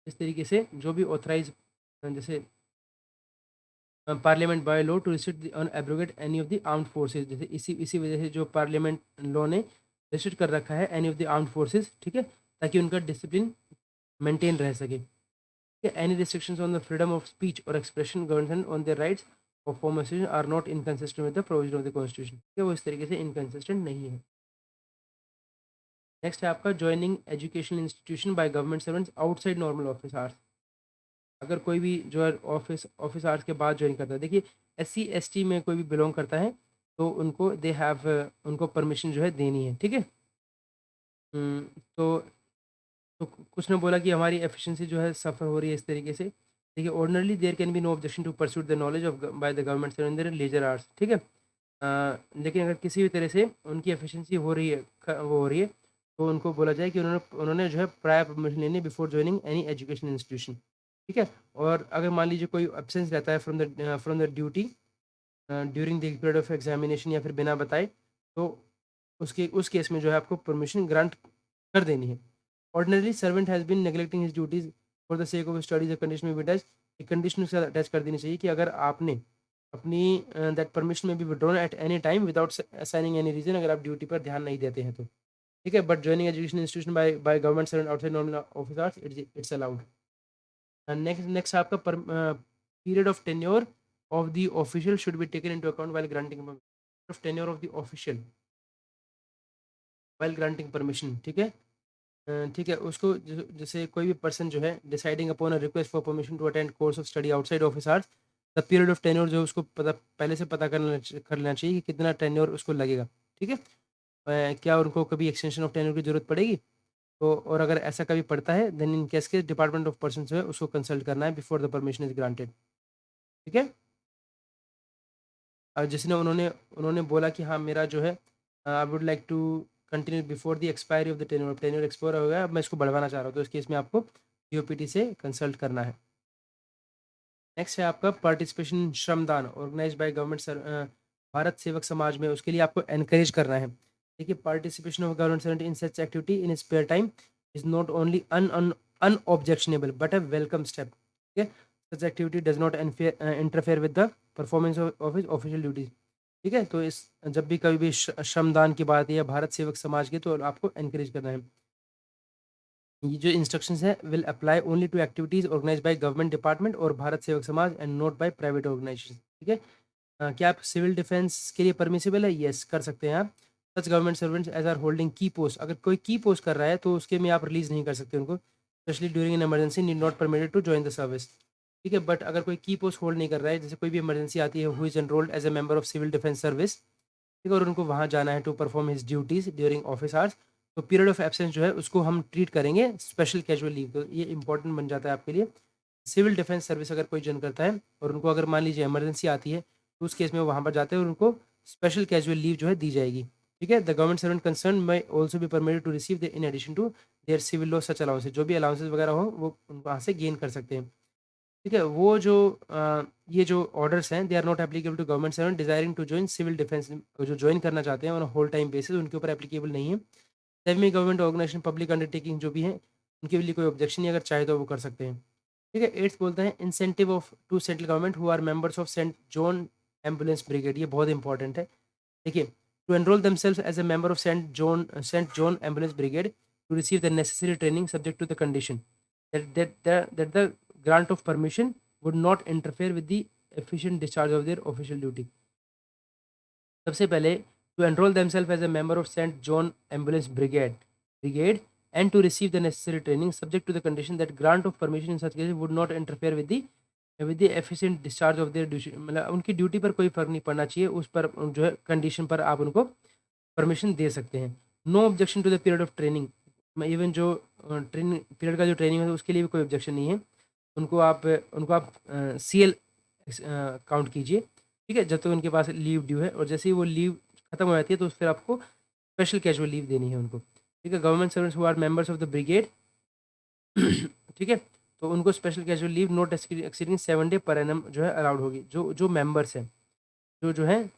इस तरीके से जो भी ऑथराइज जैसे parliament by law to restrict on abrogate any of the armed forces, जैसे इसी इसी वजह से जो पार्लियामेंट लॉ ने रिस्ट्रिक्ट कर रखा है any of the armed forces, ठीक है, ताकि उनका डिसिप्लिन मेंटेन रह सके। Any restrictions on the freedom of speech और expression govern on their rights of form are not inconsistent with the provision of the constitution, ठीक है, वो इस तरीके से इनकंसिस्टेंट नहीं है। नेक्स्ट है आपका joining educational institution by government servants outside normal office hours. अगर कोई भी जो है ऑफिस ऑफिस आवर्स के बाद ज्वाइन करता है, देखिए एससी एसटी में कोई भी बिलोंग करता है तो उनको दे हैव उनको परमिशन जो है देनी है, ठीक है? तो कुछ ने बोला कि हमारी एफिशिएंसी जो है सफ़र हो रही है इस तरीके से। देखिए, ordinarily there can be no objection to pursuit the knowledge of by the government in their leisure hours, ठीक है। लेकिन अगर किसी भी तरह से उनकी एफिशिएंसी हो रही है वो हो रही है, तो उनको बोला जाए कि उन्होंने उन्होंने जो है प्रायर परमिशन लेनी before joining any education institution, ठीक है। और अगर मान लीजिए कोई एब्सेंस रहता है from the duty during the period of examination या फिर बिना बताए, तो उस केस में जो है आपको परमिशन ग्रांट कर देनी है। Ordinarily servant has been neglecting his duties for the sake of studies, condition में भी अटैच, एक कंडीशन के साथ अटैच कर देनी चाहिए कि अगर आपने अपनी दैट परमिशन में be withdrawn at any time without assigning any reason, अगर आप ड्यूटी पर ध्यान नहीं देते हैं तो, ठीक है। But joining education institution by government servant outside normal office hours, it's allowed. Next आपका period of tenure of the official should be taken into account while granting of tenure of the official while granting permission, ठीक है। ठीक है, उसको जैसे कोई भी पर्सन जो है deciding upon a request for permission to attend course of study outside office hours, the period of tenure जो उसको पहले से पता कर लेना चाहिए कि कितना टेन्योर उसको लगेगा, ठीक है। क्या उनको कभी एक्सटेंशन ऑफ टेन्योर की जरूरत पड़ेगी, तो और अगर ऐसा कभी पड़ता है देन इन केस के डिपार्टमेंट ऑफ पर्सन जो है उसको कंसल्ट करना है before the permission is granted, ठीक है। जिसने उन्होंने उन्होंने बोला कि हाँ मेरा जो है I would like to continue before the expiry of the tenure expire हो गया, अब मैं इसको बढ़वाना चाह रहा हूँ, तो इस केस में आपको डीओपीटी से कंसल्ट करना है। नेक्स्ट है आपका पार्टिसिपेशन श्रमदान organise by government Bharat Sevak समाज में, उसके लिए आपको एनकरेज करना है। देखिए, participation of government servant in such activity in spare time is not only unobjectionable but a welcome step, ठीक है। Such activity does not interfere with the performance of his official duties, ठीक है। तो इस जब भी कभी भी श्रमदान की बात है या भारत सेवक समाज की, तो आपको एनकरेज करना है। ये जो इंस्ट्रक्शंस है will apply only to activities organise by government department और Bharat Sevak Samaj and not by private organisation, ठीक है। क्या आप सिविल डिफेंस के लिए परमिसिबल है? यस, कर सकते हैं आप। Such government servants as are holding की पोस्ट, अगर कोई की पोस्ट कर रहा है तो उसके में आप रिलीज नहीं कर सकते उनको, specially during an emergency need not permitted to join the service, ठीक है। बट अगर कोई की पोस्ट होल्ड नहीं कर रहा है, जैसे कोई भी इमरजेंसी आती है, who is enrolled as a member of civil defence service, ठीक है, और उनको वहाँ जाना है to perform his duties during office hours, तो पीरियड ऑफ एब्सेंस जो है उसको हम ट्रीट करेंगे स्पेशल कैजुअल लीव, तो ये इंपॉर्टेंट बन जाता है आपके लिए। सिविल डिफेंस सर्विस अगर कोई ज्वाइन करता है और उनको अगर मान लीजिए इमरजेंसी आती है, तो उस केस में वो वहाँ पर जाते हैं और उनको स्पेशल कैजुअल लीव जो है दी जाएगी, ठीक है। The government servant concern may also भी permitted to receive in addition to their civil law such allowances, जो भी अलाउंसेज वगैरह हो वो वहाँ से गेन कर सकते हैं, ठीक है। वो जो ये जो ऑर्डर्स हैं they are not applicable to government servant desiring to join civil defence, जो ज्वाइन करना चाहते हैं ऑन होल टाइम बेसिस, उनके ऊपर एप्लीकेबल नहीं है। Semi government organisation public undertaking जो भी है उनके लिए कोई ऑब्जेक्शन नहीं, अगर चाहे तो वो कर सकते हैं, ठीक है। एट्थ बोलते हैं incentive of to central government who are members of Saint John ambulance brigade, ये बहुत इंपॉर्टेंट है। देखिए, to enrol themselves as a member of Saint John ambulance brigade to receive the necessary training subject to the condition that the grant of permission would not interfere with the efficient discharge of their official duty. सबसे पहले, to enroll themselves as a member of St. John Ambulance Brigade and to receive the necessary training subject to the condition that grant of permission in such cases would not interfere with the efficient discharge of their duty, मतलब उनकी ड्यूटी पर कोई फर्क नहीं पड़ना चाहिए, उस पर जो है कंडीशन पर आप उनको परमिशन दे सकते हैं। No objection to the period of training, even जो ट्रेनिंग पीरियड का जो ट्रेनिंग है उसके लिए भी कोई ऑब्जेक्शन नहीं है, उनको आप CL काउंट कीजिए, ठीक है, जब तक उनके पास लीव ड्यू है, और जैसे ही वो लीव खत्म हो जाती है तो फिर आपको स्पेशल कैजुअल लीव देनी है उनको, ठीक है। Government servants who are members of the brigade, ठीक है, तो उनको special casual leave not exceeding 7 day per annum जो है अलाउड होगी। जो जो मेंबर्स हैं जो है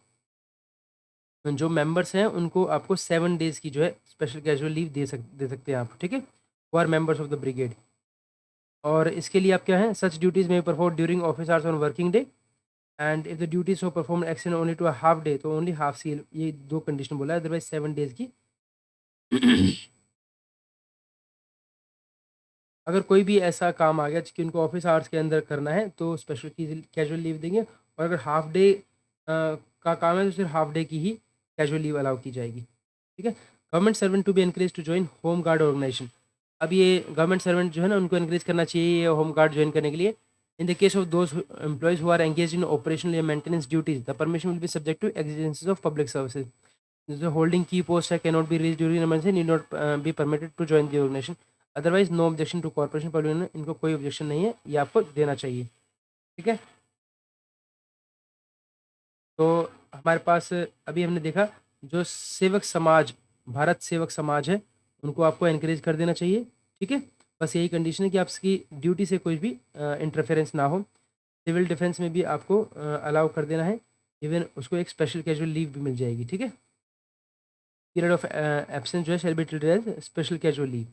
जो मेंबर्स हैं उनको आपको 7 डेज़ की जो है स्पेशल कैजुअल लीव दे सकते हैं आप, ठीक है, वो are members of the brigade. और इसके लिए आप क्या है, सच ड्यूटीज़ में perform during office hours on working day and if the duties हो perform extend only to a half day, तो ओनली हाफ सील, ये 2 कंडीशन बोला है, अदरवाइज 7 डेज़ की। अगर कोई भी ऐसा काम आ गया कि उनको ऑफिस आवर्स के अंदर करना है तो स्पेशल कैजुअल लीव देंगे, और अगर हाफ डे का काम है तो सिर्फ हाफ डे की ही कैजुअल लीव अलाउ की जाएगी, ठीक है। Government servant to be encourage to join home guard organisation, अब ये गवर्नमेंट सर्वेंट जो है ना उनको एनकरेज करना चाहिए होम गार्ड ज्वाइन करने के लिए। In the case of those employees who are engage in operational या maintenance duties the permission will be subject to exigencies of public services, जो होल्डिंग की पोस्ट है can not be reach during emergency, need not be permitted to join the organisation, otherwise no objection to corporation public, इनको कोई ऑब्जेक्शन नहीं है, ये आपको देना चाहिए। ठीक है, तो हमारे पास अभी हमने देखा जो सेवक समाज, भारत सेवक समाज है, उनको आपको एनकरेज कर देना चाहिए। ठीक है, बस यही कंडीशन है कि आपकी ड्यूटी से कोई भी इंटरफेरेंस ना हो। सिविल डिफेंस में भी आपको अलाउ कर देना है, इवन उसको एक स्पेशल कैजुअल लीव भी मिल जाएगी। ठीक है, पीरियड ऑफ एब्सेंस जो है shall be treated as special casual leave.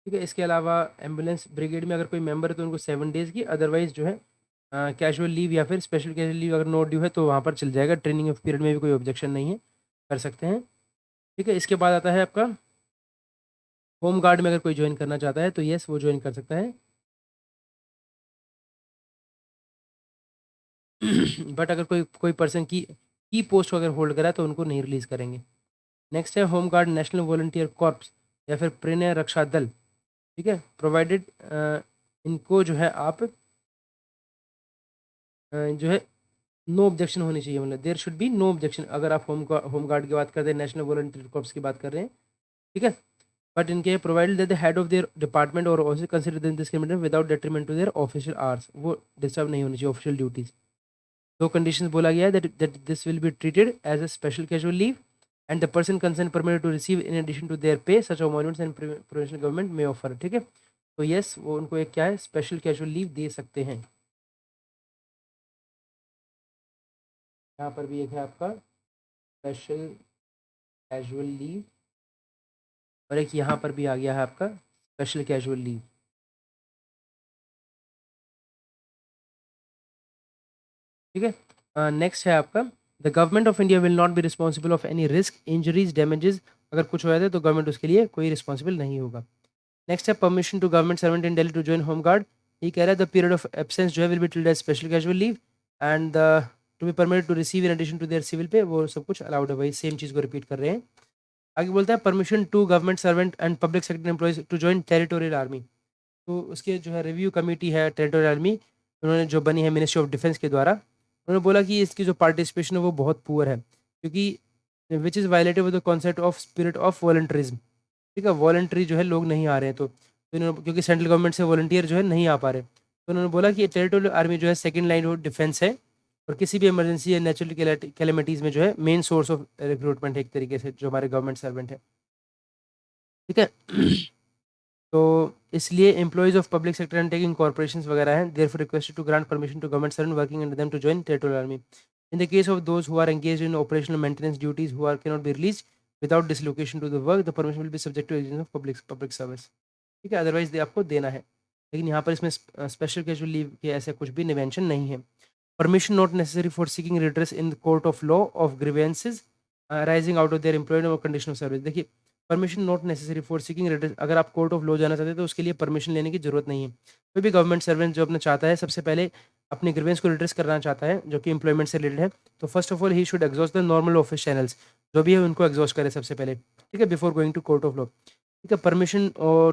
ठीक है, इसके अलावा एम्बुलेंस ब्रिगेड में अगर कोई मेंबर है तो उनको 7 डेज़ की, अदरवाइज जो है कैजुअल लीव या फिर स्पेशल कैजुअल लीव अगर नो ड्यू है तो वहाँ पर चल जाएगा। ट्रेनिंग ऑफ पीरियड में भी कोई ऑब्जेक्शन नहीं है, कर सकते हैं। ठीक है, इसके बाद आता है आपका होम गार्ड में अगर कोई ज्वाइन करना चाहता है तो येस वो ज्वाइन कर सकता है। बट अगर कोई कोई पर्सन की पोस्ट को अगर होल्ड करा है तो उनको नहीं रिलीज़ करेंगे। नेक्स्ट है home guard national volunteer corps या फिर प्रेरणा रक्षा दल। ठीक है, प्रोवाइडेड इनको जो है आप जो है नो ऑब्जेक्शन होनी चाहिए, मतलब there should be no objection अगर आप होम गार्ड की बात करते हैं, नेशनल वॉलंटियर कॉर्प्स की बात कर रहे हैं। ठीक है, बट इनके provided that the head of their department और office consider them discriminate without detriment to their official hours, वो डिस्टर्ब नहीं होनी चाहिए ऑफिशियल ड्यूटीज। दो कंडीशंस बोला गया है that this will be treated as a special casual leave and the person concern permitted to receive in addition to their pay such amounts and provincial government may offer. ठीक है, तो यस वो उनको एक क्या है स्पेशल कैजुअल लीव दे सकते हैं। यहाँ पर भी एक है आपका स्पेशल कैजुअल लीव और एक यहाँ पर भी आ गया है आपका स्पेशल कैजुअल लीव। ठीक है, नेक्स्ट है आपका the government of India will not be responsible of any risk injuries damages, अगर कुछ हो जाता है तो गवर्नमेंट उसके लिए कोई रिस्पॉन्सिबल नहीं होगा। नेक्स्ट है permission to government servant in Delhi to join home guard. ये कह रहा है द पीरियड ऑफ एब्सेंस जो है will be treated as special casual leave and the to be permitted to receive in addition to their civil pay, वो सब कुछ अलाउड है, वही सेम चीज़ को रिपीट कर रहे हैं। आगे बोलता है permission to government servant and public sector employees to join territorial army. तो उसके जो है रिव्यू कमेटी है टेरिटोरियल आर्मी, उन्होंने जो बनी है मिनिस्ट्री ऑफ डिफेंस के द्वारा, उन्होंने बोला कि इसकी जो पार्टिसिपेशन है वो बहुत पुअर है, क्योंकि which is violative with the concept of spirit of volunteerism. ठीक है, वॉलंटरी जो है लोग नहीं आ रहे हैं, तो इन्होंने क्योंकि सेंट्रल गवर्नमेंट से वॉलंटियर जो है नहीं आ पा रहे, तो उन्होंने बोला कि टेरिटोरियल आर्मी जो है सेकंड लाइन ऑफ डिफेंस है और किसी भी इमरजेंसी या नेचुरल कैलेमिटीज़ में जो है मेन सोर्स ऑफ रिक्रूटमेंट है एक तरीके से जो हमारे गवर्नमेंट सर्वेंट है। ठीक है, तो इसलिए employees of public sector undertaking corporations वगैरह हैं therefore requested to grant permission to government servant working under them to join territorial army in the case of those who are engaged in operational maintenance duties who are can not be release without dislocation to the work, the permission will be subject to execution of public service. ठीक है, अदरवाइज आपको देना है, लेकिन यहाँ पर इसमें स्पेशल कैजुअल लीव के ऐसे कुछ भी मेंशन नहीं है। Permission not necessary for seeking redress in the court of law of grievances rising out of their employment और कंडीशन ऑफ सर्विस। देखिए, permission not necessary for seeking redress, अगर आप कोर्ट ऑफ लॉ जाना चाहते हैं तो उसके लिए परमिशन लेने की जरूरत नहीं है। कोई भी गवर्नमेंट सर्वेंट जो अपना चाहता है सबसे पहले अपने ग्रीवेंस को रिड्रेस करना चाहता है जो कि एम्प्लॉयमेंट से रिलेटेड है, तो first of all he should exhaust the normal office channels, जो भी है उनको एग्जॉस्ट करे सबसे पहले। ठीक है, before going to court of law. ठीक है, permission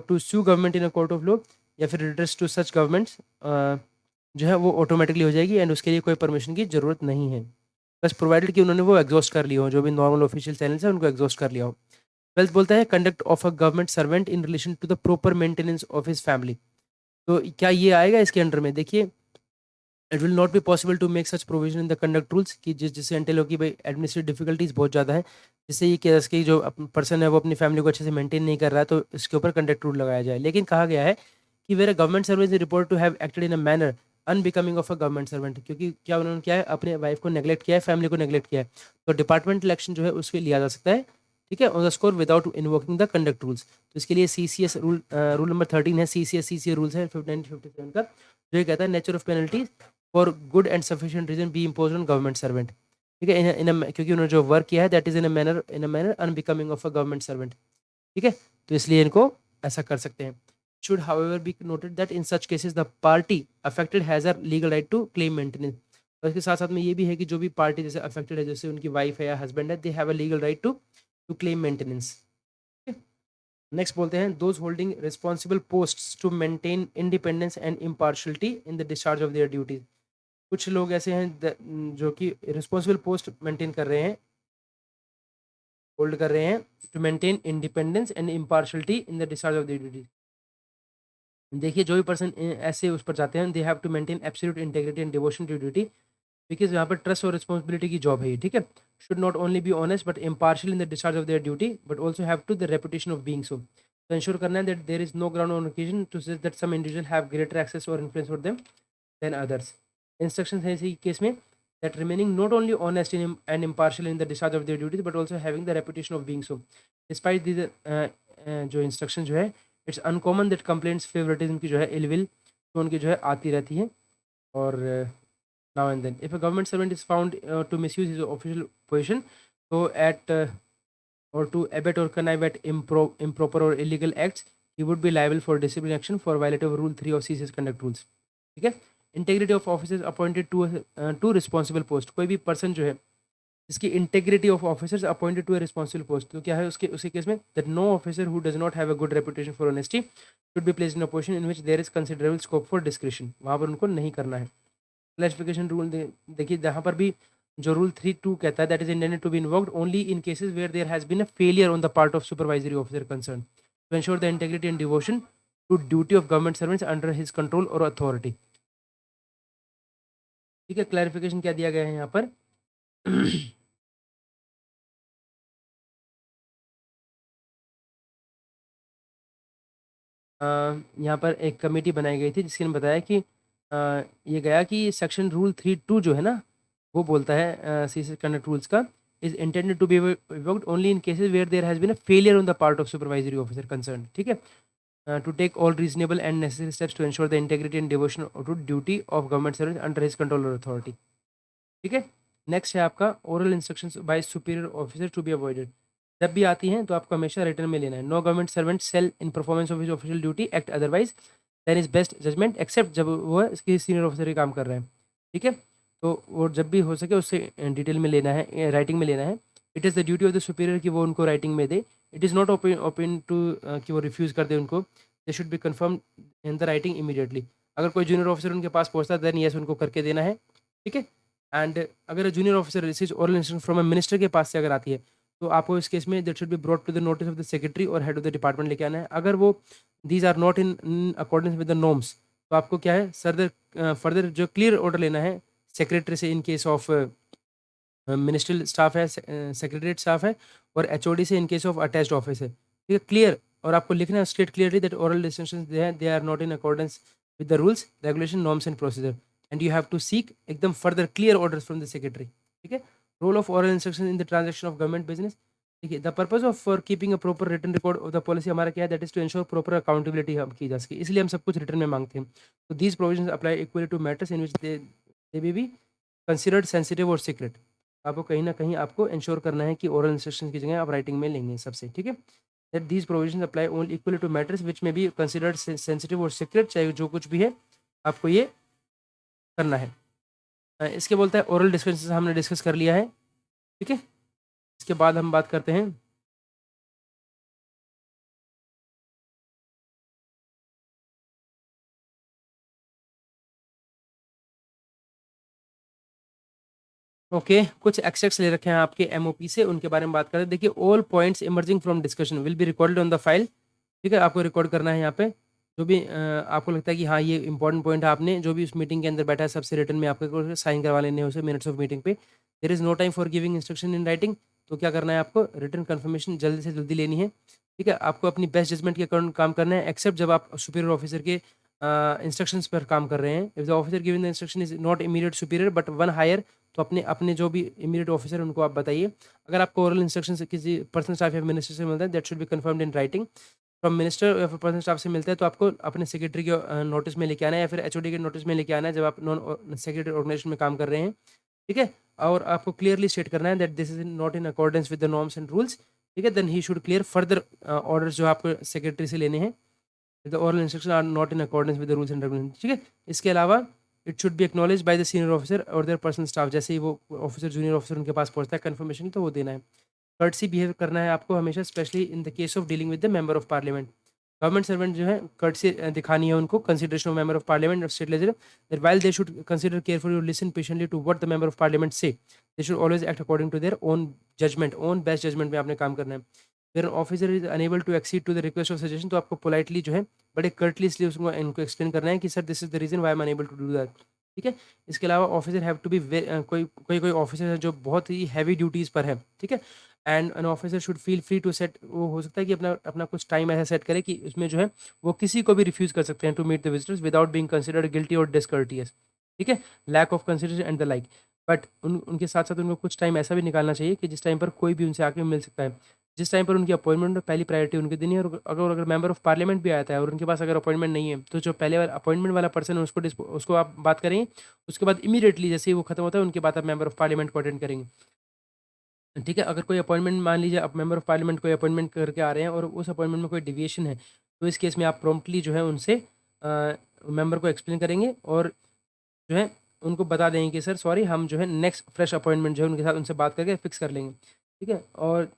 to sue government in a court of law या फिर रिड्रेस टू सच गवर्नमेंट्स जो है वो ऑटोमेटिकली हो जाएगी एंड उसके लिए कोई परमिशन की ज़रूरत नहीं है, बस प्रोवाइडेड कि उन्होंने वो एग्जॉस्ट कर लिया हो, जो भी नॉर्मल ऑफिशियल चैनल्स है उनको एग्जॉस्ट कर लिया हो। ट्वेल्थ बोलता है conduct of a government servant in relation to the proper maintenance of his family. तो क्या ये आएगा इसके अंडर में? देखिए, it will not be possible to make such provision in the conduct rules कि जिससे एंटेल हो कि भाई एडमिनिस्ट्रेटिव डिफिकल्टीज बहुत ज़्यादा है, जिससे ये केस की जो पर्सन है वो अपनी फैमिली को अच्छे से मेंटेन नहीं कर रहा है, तो इसके ऊपर कंडक्ट रूल लगाया जाए। लेकिन कहा गया है कि where a government servant is report to have acted in a manner unbecoming of a government servant, क्योंकि क्या उन्होंने क्या है अपने वाइफ को नेग्लेक्ट किया है, फैमिली को नेग्लेक्ट किया है, तो डिपार्टमेंटल एक्शन जो है उसके लिया जा सकता है। ठीक है, on the score without invoking the conduct rules. तो इसके लिए CCS रूल नंबर 13 है, CCS रूल्स है 1957 का, जो ये कहता है nature of penalty for good and sufficient reason be impose on government servant. ठीक है, क्योंकि उन्होंने जो वर्क किया है that is in a manner unbecoming of a government servant. ठीक है, तो इसलिए इनको ऐसा कर सकते हैं। Should however be noted that in such cases the party affected has a legal right to claim maintenance. और इसके साथ साथ में ये भी है कि जो भी पार्टी जैसे अफेक्टेड है, जैसे उनकी वाइफ है या हस्बैंड है, they have a legal right to claim maintenance. Next बोलते हैं those holding responsible posts to maintain independence and impartiality in the discharge of their duties. कुछ लोग ऐसे हैं जो कि रिस्पॉन्सिबल पोस्ट मेंटेन कर रहे हैं होल्ड कर रहे हैं to maintain independence and impartiality in the discharge of the duty. देखिए जो भी पर्सन ऐसे उस पर जाते हैं, they have to maintain absolute integrity and devotion to duty, because यहाँ पर ट्रस्ट और रिस्पॉन्सिबिलिटी की जॉब है ये, ठीक है। Should not only be honest but impartial in the discharge of their duty, but also have to the reputation of being so. तो इंश्योर करना है that there is no ground on occasion to say that some individual have greater access और influence over them than others. Instruction है इसी केस में that remaining not only honest in and impartial in the discharge of their duties but also having the reputation of being so. Despite this जो इंस्ट्रक्शन जो है, it's uncommon that complaints favouritism की जो है इलविल टोन की जो है आती रहती है। और now and then if a government servant is found to misuse his official position, so at or to abet or connive at improper or illegal acts, he would be liable for disciplinary action for violating rule 3 of CCS conduct rules, ठीक है। Integrity of officers appointed to responsible post, कोई भी पर्सन जो है इसकी integrity of officers appointed to a responsible post, तो क्या है उसके उसी केस में that no officer who does not have a good reputation for honesty should be placed in a position in which there is considerable scope for discretion, वहाँ पर उनको नहीं करना है। क्लैसिफिकेशन रूल देखिए यहाँ पर भी जो रूल 3(2) कहता है that is intended to be invoked only in cases where there has been a failure on the part of supervisory officer concern to ensure the integrity and devotion to duty of government servants under his control और अथॉरिटी, ठीक है। क्लैरिफिकेशन क्या दिया गया है यहाँ पर यहाँ पर एक कमेटी बनाई गई थी जिसके ने बताया कि ये गया कि सेक्शन रूल 3(2) जो है ना, वो बोलता है सीसीएस कंडक्ट रूल्स का is intended to be revoked only in cases where there has been a failure on the part of supervisory officer concern, ठीक है। To take all reasonable and necessary steps to ensure the integrity and devotion to duty of government service under his control और अथॉरिटी, ठीक है। नेक्स्ट है आपका oral instructions by superior officer to be avoided, जब भी आती हैं तो आपको हमेशा रिटर्न में लेना है। No government servant shall in performance of his official duty act otherwise than is best judgement except जब वो इसकी सीनियर ऑफिसर ही काम कर रहे हैं, ठीक है। तो वो जब भी हो सके उससे डिटेल में लेना है, राइटिंग में लेना है। It is the duty of the superior कि वो उनको राइटिंग में दे। It is not open to कि वो रिफ्यूज़ कर दे उनको, they should be confirm in the writing immediately. अगर कोई जूनियर ऑफिसर उनके पास पहुँचता है देन यस उनको करके देना है, ठीक है। एंड अगर junior officer receives oral instruction from a minister के पास से अगर आती है तो आपको इस केस में that should be brought to the notice of the secretary और हेड ऑफ द डिपार्टमेंट लेके आना है। अगर वो these are not in accordance with the norms तो आपको क्या है फर्दर जो क्लियर ऑर्डर लेना है सेक्रेटरी से in case of ministerial staff है, सेक्रेटरीट स्टाफ है, और एचओडी से in case of attached office है, ठीक है। क्लियर, और आपको लिखना है state clearly that oral discussions they are not in accordance with the rules regulation norms and procedure and you have to seek एकदम further clear orders from the secretary, ठीक है। Role of oral instruction in the transaction of government business, देखिए the purpose of for keeping a proper written record of the policy हमारा क्या है that is to ensure proper accountability हम की जा सके, इसलिए हम सब कुछ रिटर्न में मांगते हैं। तो these provisions apply equally to matters in which they be considered sensitive और सीक्रेट। आपको कहीं ना कहीं आपको इंश्योर करना है कि ओरल इंस्ट्रक्शन की जगह आप राइटिंग में लेंगे सबसे, ठीक है। That these provisions apply only equally to matters which may be considered sensitive और सीक्रेट, चाहे जो कुछ भी है आपको ये करना है। इसके बोलता है ओरल डिस्कशन हमने डिस्कस कर लिया है, ठीक है। इसके बाद हम बात करते हैं ओके कुछ एक्सट्रैक्ट्स ले रखे हैं आपके एमओपी से, उनके बारे में बात करते हैं। देखिए all points emerging from discussion will be recorded on the file, ठीक है। आपको रिकॉर्ड करना है यहाँ पे जो भी आपको लगता है कि हाँ ये इंपॉर्टेंट पॉइंट है, आपने जो भी उस मीटिंग के अंदर बैठा है सबसे रिटर्न में आपको साइन करवा लेने हैं उसे मिनट्स ऑफ मीटिंग पे। There is no time for giving instruction in writing, तो क्या करना है आपको रिटर्न कन्फर्मेशन जल्दी से जल्दी लेनी है, ठीक है। आपको अपनी बेस्ट जजमेंट के अकॉर्डिंग काम करना है एक्सेप्ट जब आप सुपीरियर ऑफिसर के इंस्ट्रक्शंस पर काम कर रहे हैं। If the officer given the instruction is not immediate superior but one higher, तो अपने अपने जो भी इमीडिएट ऑफिसर उनको आप बताइए। अगर आपको ओरल इंस्ट्रक्शन से किसी पर्सनल स्टाफ या मिनिस्टर से मिलता है that should B confirmed in writing. From minister या फिर पर्सनल स्टाफ से मिलता है तो आपको अपने सेक्रेटरी के नोटिस में लेके आना है या फिर एचओडी के नोटिस में लेके आना है जब आप नॉन सेक्रेटरी ऑर्गेनाइजेशन में काम कर रहे हैं, ठीक है। और आपको क्लियरली स्टेट करना है that this is not in accordance with the norms and rules, ठीक है। Then he should clear further orders जो आपको सेक्रेटरी से लेने हैं। The oral instruction are not in accordance with the rules and regulation, ठीक है। इसके अलावा it should be acknowledge by the senior officer और देयर पर्सनल स्टाफ, जैसे ही वो ऑफिसर जूनियर ऑफिसर उनके पास पहुंचता है कन्फर्मेशन तो वो देना है। कर्टसी बिहेव करना है आपको हमेशा, specially in the case of dealing with the member of parliament. Government servant जो है कर्टसी दिखानी है उनको, consideration of member of parliament और state legislature, that while they should consider carefully और listen patiently to what the member of parliament say, they should always act according to their own judgement, own best judgement में आपने काम करना है। फिर officer is unable to exceed two the request of suggestion, तो आपको पोलाइटली जो है बड़े कर्टलीसली उसको इनको एक्सप्लेन करना है कि sir this is the reason why I am unable to do that. ठीक है। इसके अलावा ऑफिसर हैव टू बी कोई कोई कोई ऑफिसर है जो बहुत ही हैवी ड्यूटीज़ पर है, ठीक है, and an officer should feel free to set, वो हो सकता है कि अपना अपना कुछ टाइम ऐसा सेट करे कि उसमें जो है वो किसी को भी रिफ्यूज़ कर सकते हैं to meet the visitors without being considered guilty और डिसकर्टियस। ठीक है, lack of consideration and the like. But उनके साथ साथ उनको कुछ टाइम ऐसा भी निकालना चाहिए कि जिस टाइम पर कोई भी उनसे आके मिल सकता है, जिस टाइम पर उनकी अपॉइंटमेंट में पहली प्रायोरिटी उनकी देनी है। और अगर मेंबर ऑफ पार्लियामेंट भी आता है और उनके पास अगर अपॉइंटमेंट नहीं है, तो जो पहले वाला अपॉइंटमेंट वाला पर्सन है उसको आप बात करेंगे, उसके बाद इमीडिएटली जैसे ही वो खत्म होता है उनके बाद आप मेंबर ऑफ पार्लियामेंट को अटेंड करेंगे। ठीक है, अगर कोई अपॉइंटमेंट मान लीजिए आप मेंबर ऑफ पार्लियामेंट कोई अपॉइंटमेंट करके आ रहे हैं और उस अपॉइंटमेंट में कोई डिविएशन है, तो इस केस में आप प्रॉम्प्टली जो है उनसे मेंबर को एक्सप्लेन करेंगे और जो है उनको बता देंगे कि सर सॉरी, हम जो है नेक्स्ट फ्रेश अपॉइंटमेंट जो है उनके साथ उनसे बात करके फिक्स कर लेंगे। ठीक है। और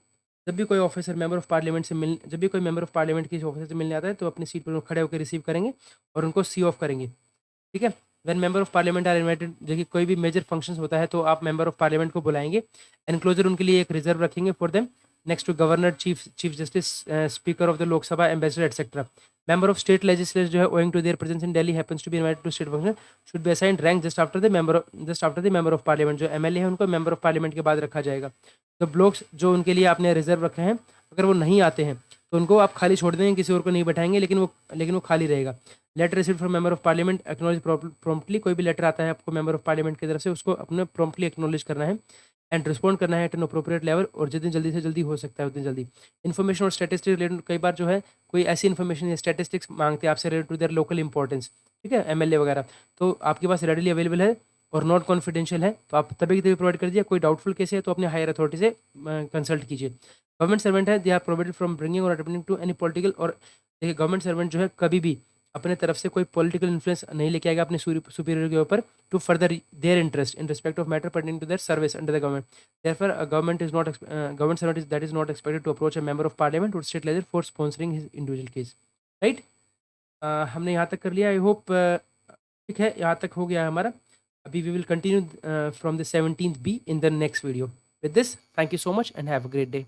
जब भी कोई ऑफिसर मेंबर ऑफ पार्लियामेंट से मिल जब भी कोई मेंबर ऑफ पार्लियामेंट किसी ऑफिसर से मिलने आता है, तो अपनी सीट पर वो खड़े होकर रिसीव करेंगे और उनको सी ऑफ करेंगे। ठीक है। When member of parliament are invited, देखिए कोई भी मेजर फंक्शंस होता है तो आप मेंबर ऑफ पार्लियामेंट को बुलाएंगे, एनक्लोजर उनके लिए एक रिजर्व रखेंगे for them, next to governor, chief justice, speaker of the Lok Sabha, ambassador etcetera. Member of state legislature जो है owing to their presence in Delhi happens to be invited to state function, should be assigned rank just after the member of parliament. जो एमएलए है उनको मेंबर ऑफ पार्लियामेंट के बाद रखा जाएगा। तो ब्लॉक्स जो उनके लिए आपने रिजर्व रखे हैं, अगर वो नहीं आते हैं तो उनको आप खाली छोड़ देंगे, किसी और को नहीं बैठाएंगे, लेकिन वो खाली रहेगा। Letter receive from member of parliament acknowledge promptly, कोई भी लेटर आता है आपको मेंबर ऑफ पार्लियामेंट की तरफ से, उसको अपने प्रॉम्प्टली एक्नॉलेज करना है एंड रिस्पॉन्ड करना है एट एन अप्रोप्रिएट लेवल, और जितनी जल्दी से जल्दी हो सकता है उतनी जल्दी। इन्फॉर्मेशन और स्टैटिस्टिक्स रिलेटेड, कई बार जो है कोई ऐसी इन्फॉर्मेशन या स्टैटिस्टिक्स मांगते हैं आपसे related to their local importance, ठीक है, एमएलए वगैरह, तो आपके पास रेडीली अवेलेबल है और नॉट कॉन्फिडेंशियल है, तो आप तभी की तभी प्रोवाइड कर दीजिए। कोई डाउटफुल केस है तो अपने हायर अथॉरिटी से कंसल्ट कीजिए। गवर्नमेंट सर्वेंट है, they are provided from bringing or attending to any political, और देखिए गवर्नमेंट सर्वेंट जो है कभी भी अपने तरफ से कोई पॉलिटिकल इन्फ्लुएंस नहीं लेके आएगा अपने सुपीरियर के ऊपर to further their interest in respect of matter pertaining to their service under the government. Therefore government servant that is not expected to approach a member of parliament और state legislature for sponsoring his individual case. Right. हमने यहाँ तक कर लिया। आई होप ठीक है, यहाँ तक हो गया है हमारा। अभी we will continue from the 17th B in the next video. With this, thank you so much and have a great day.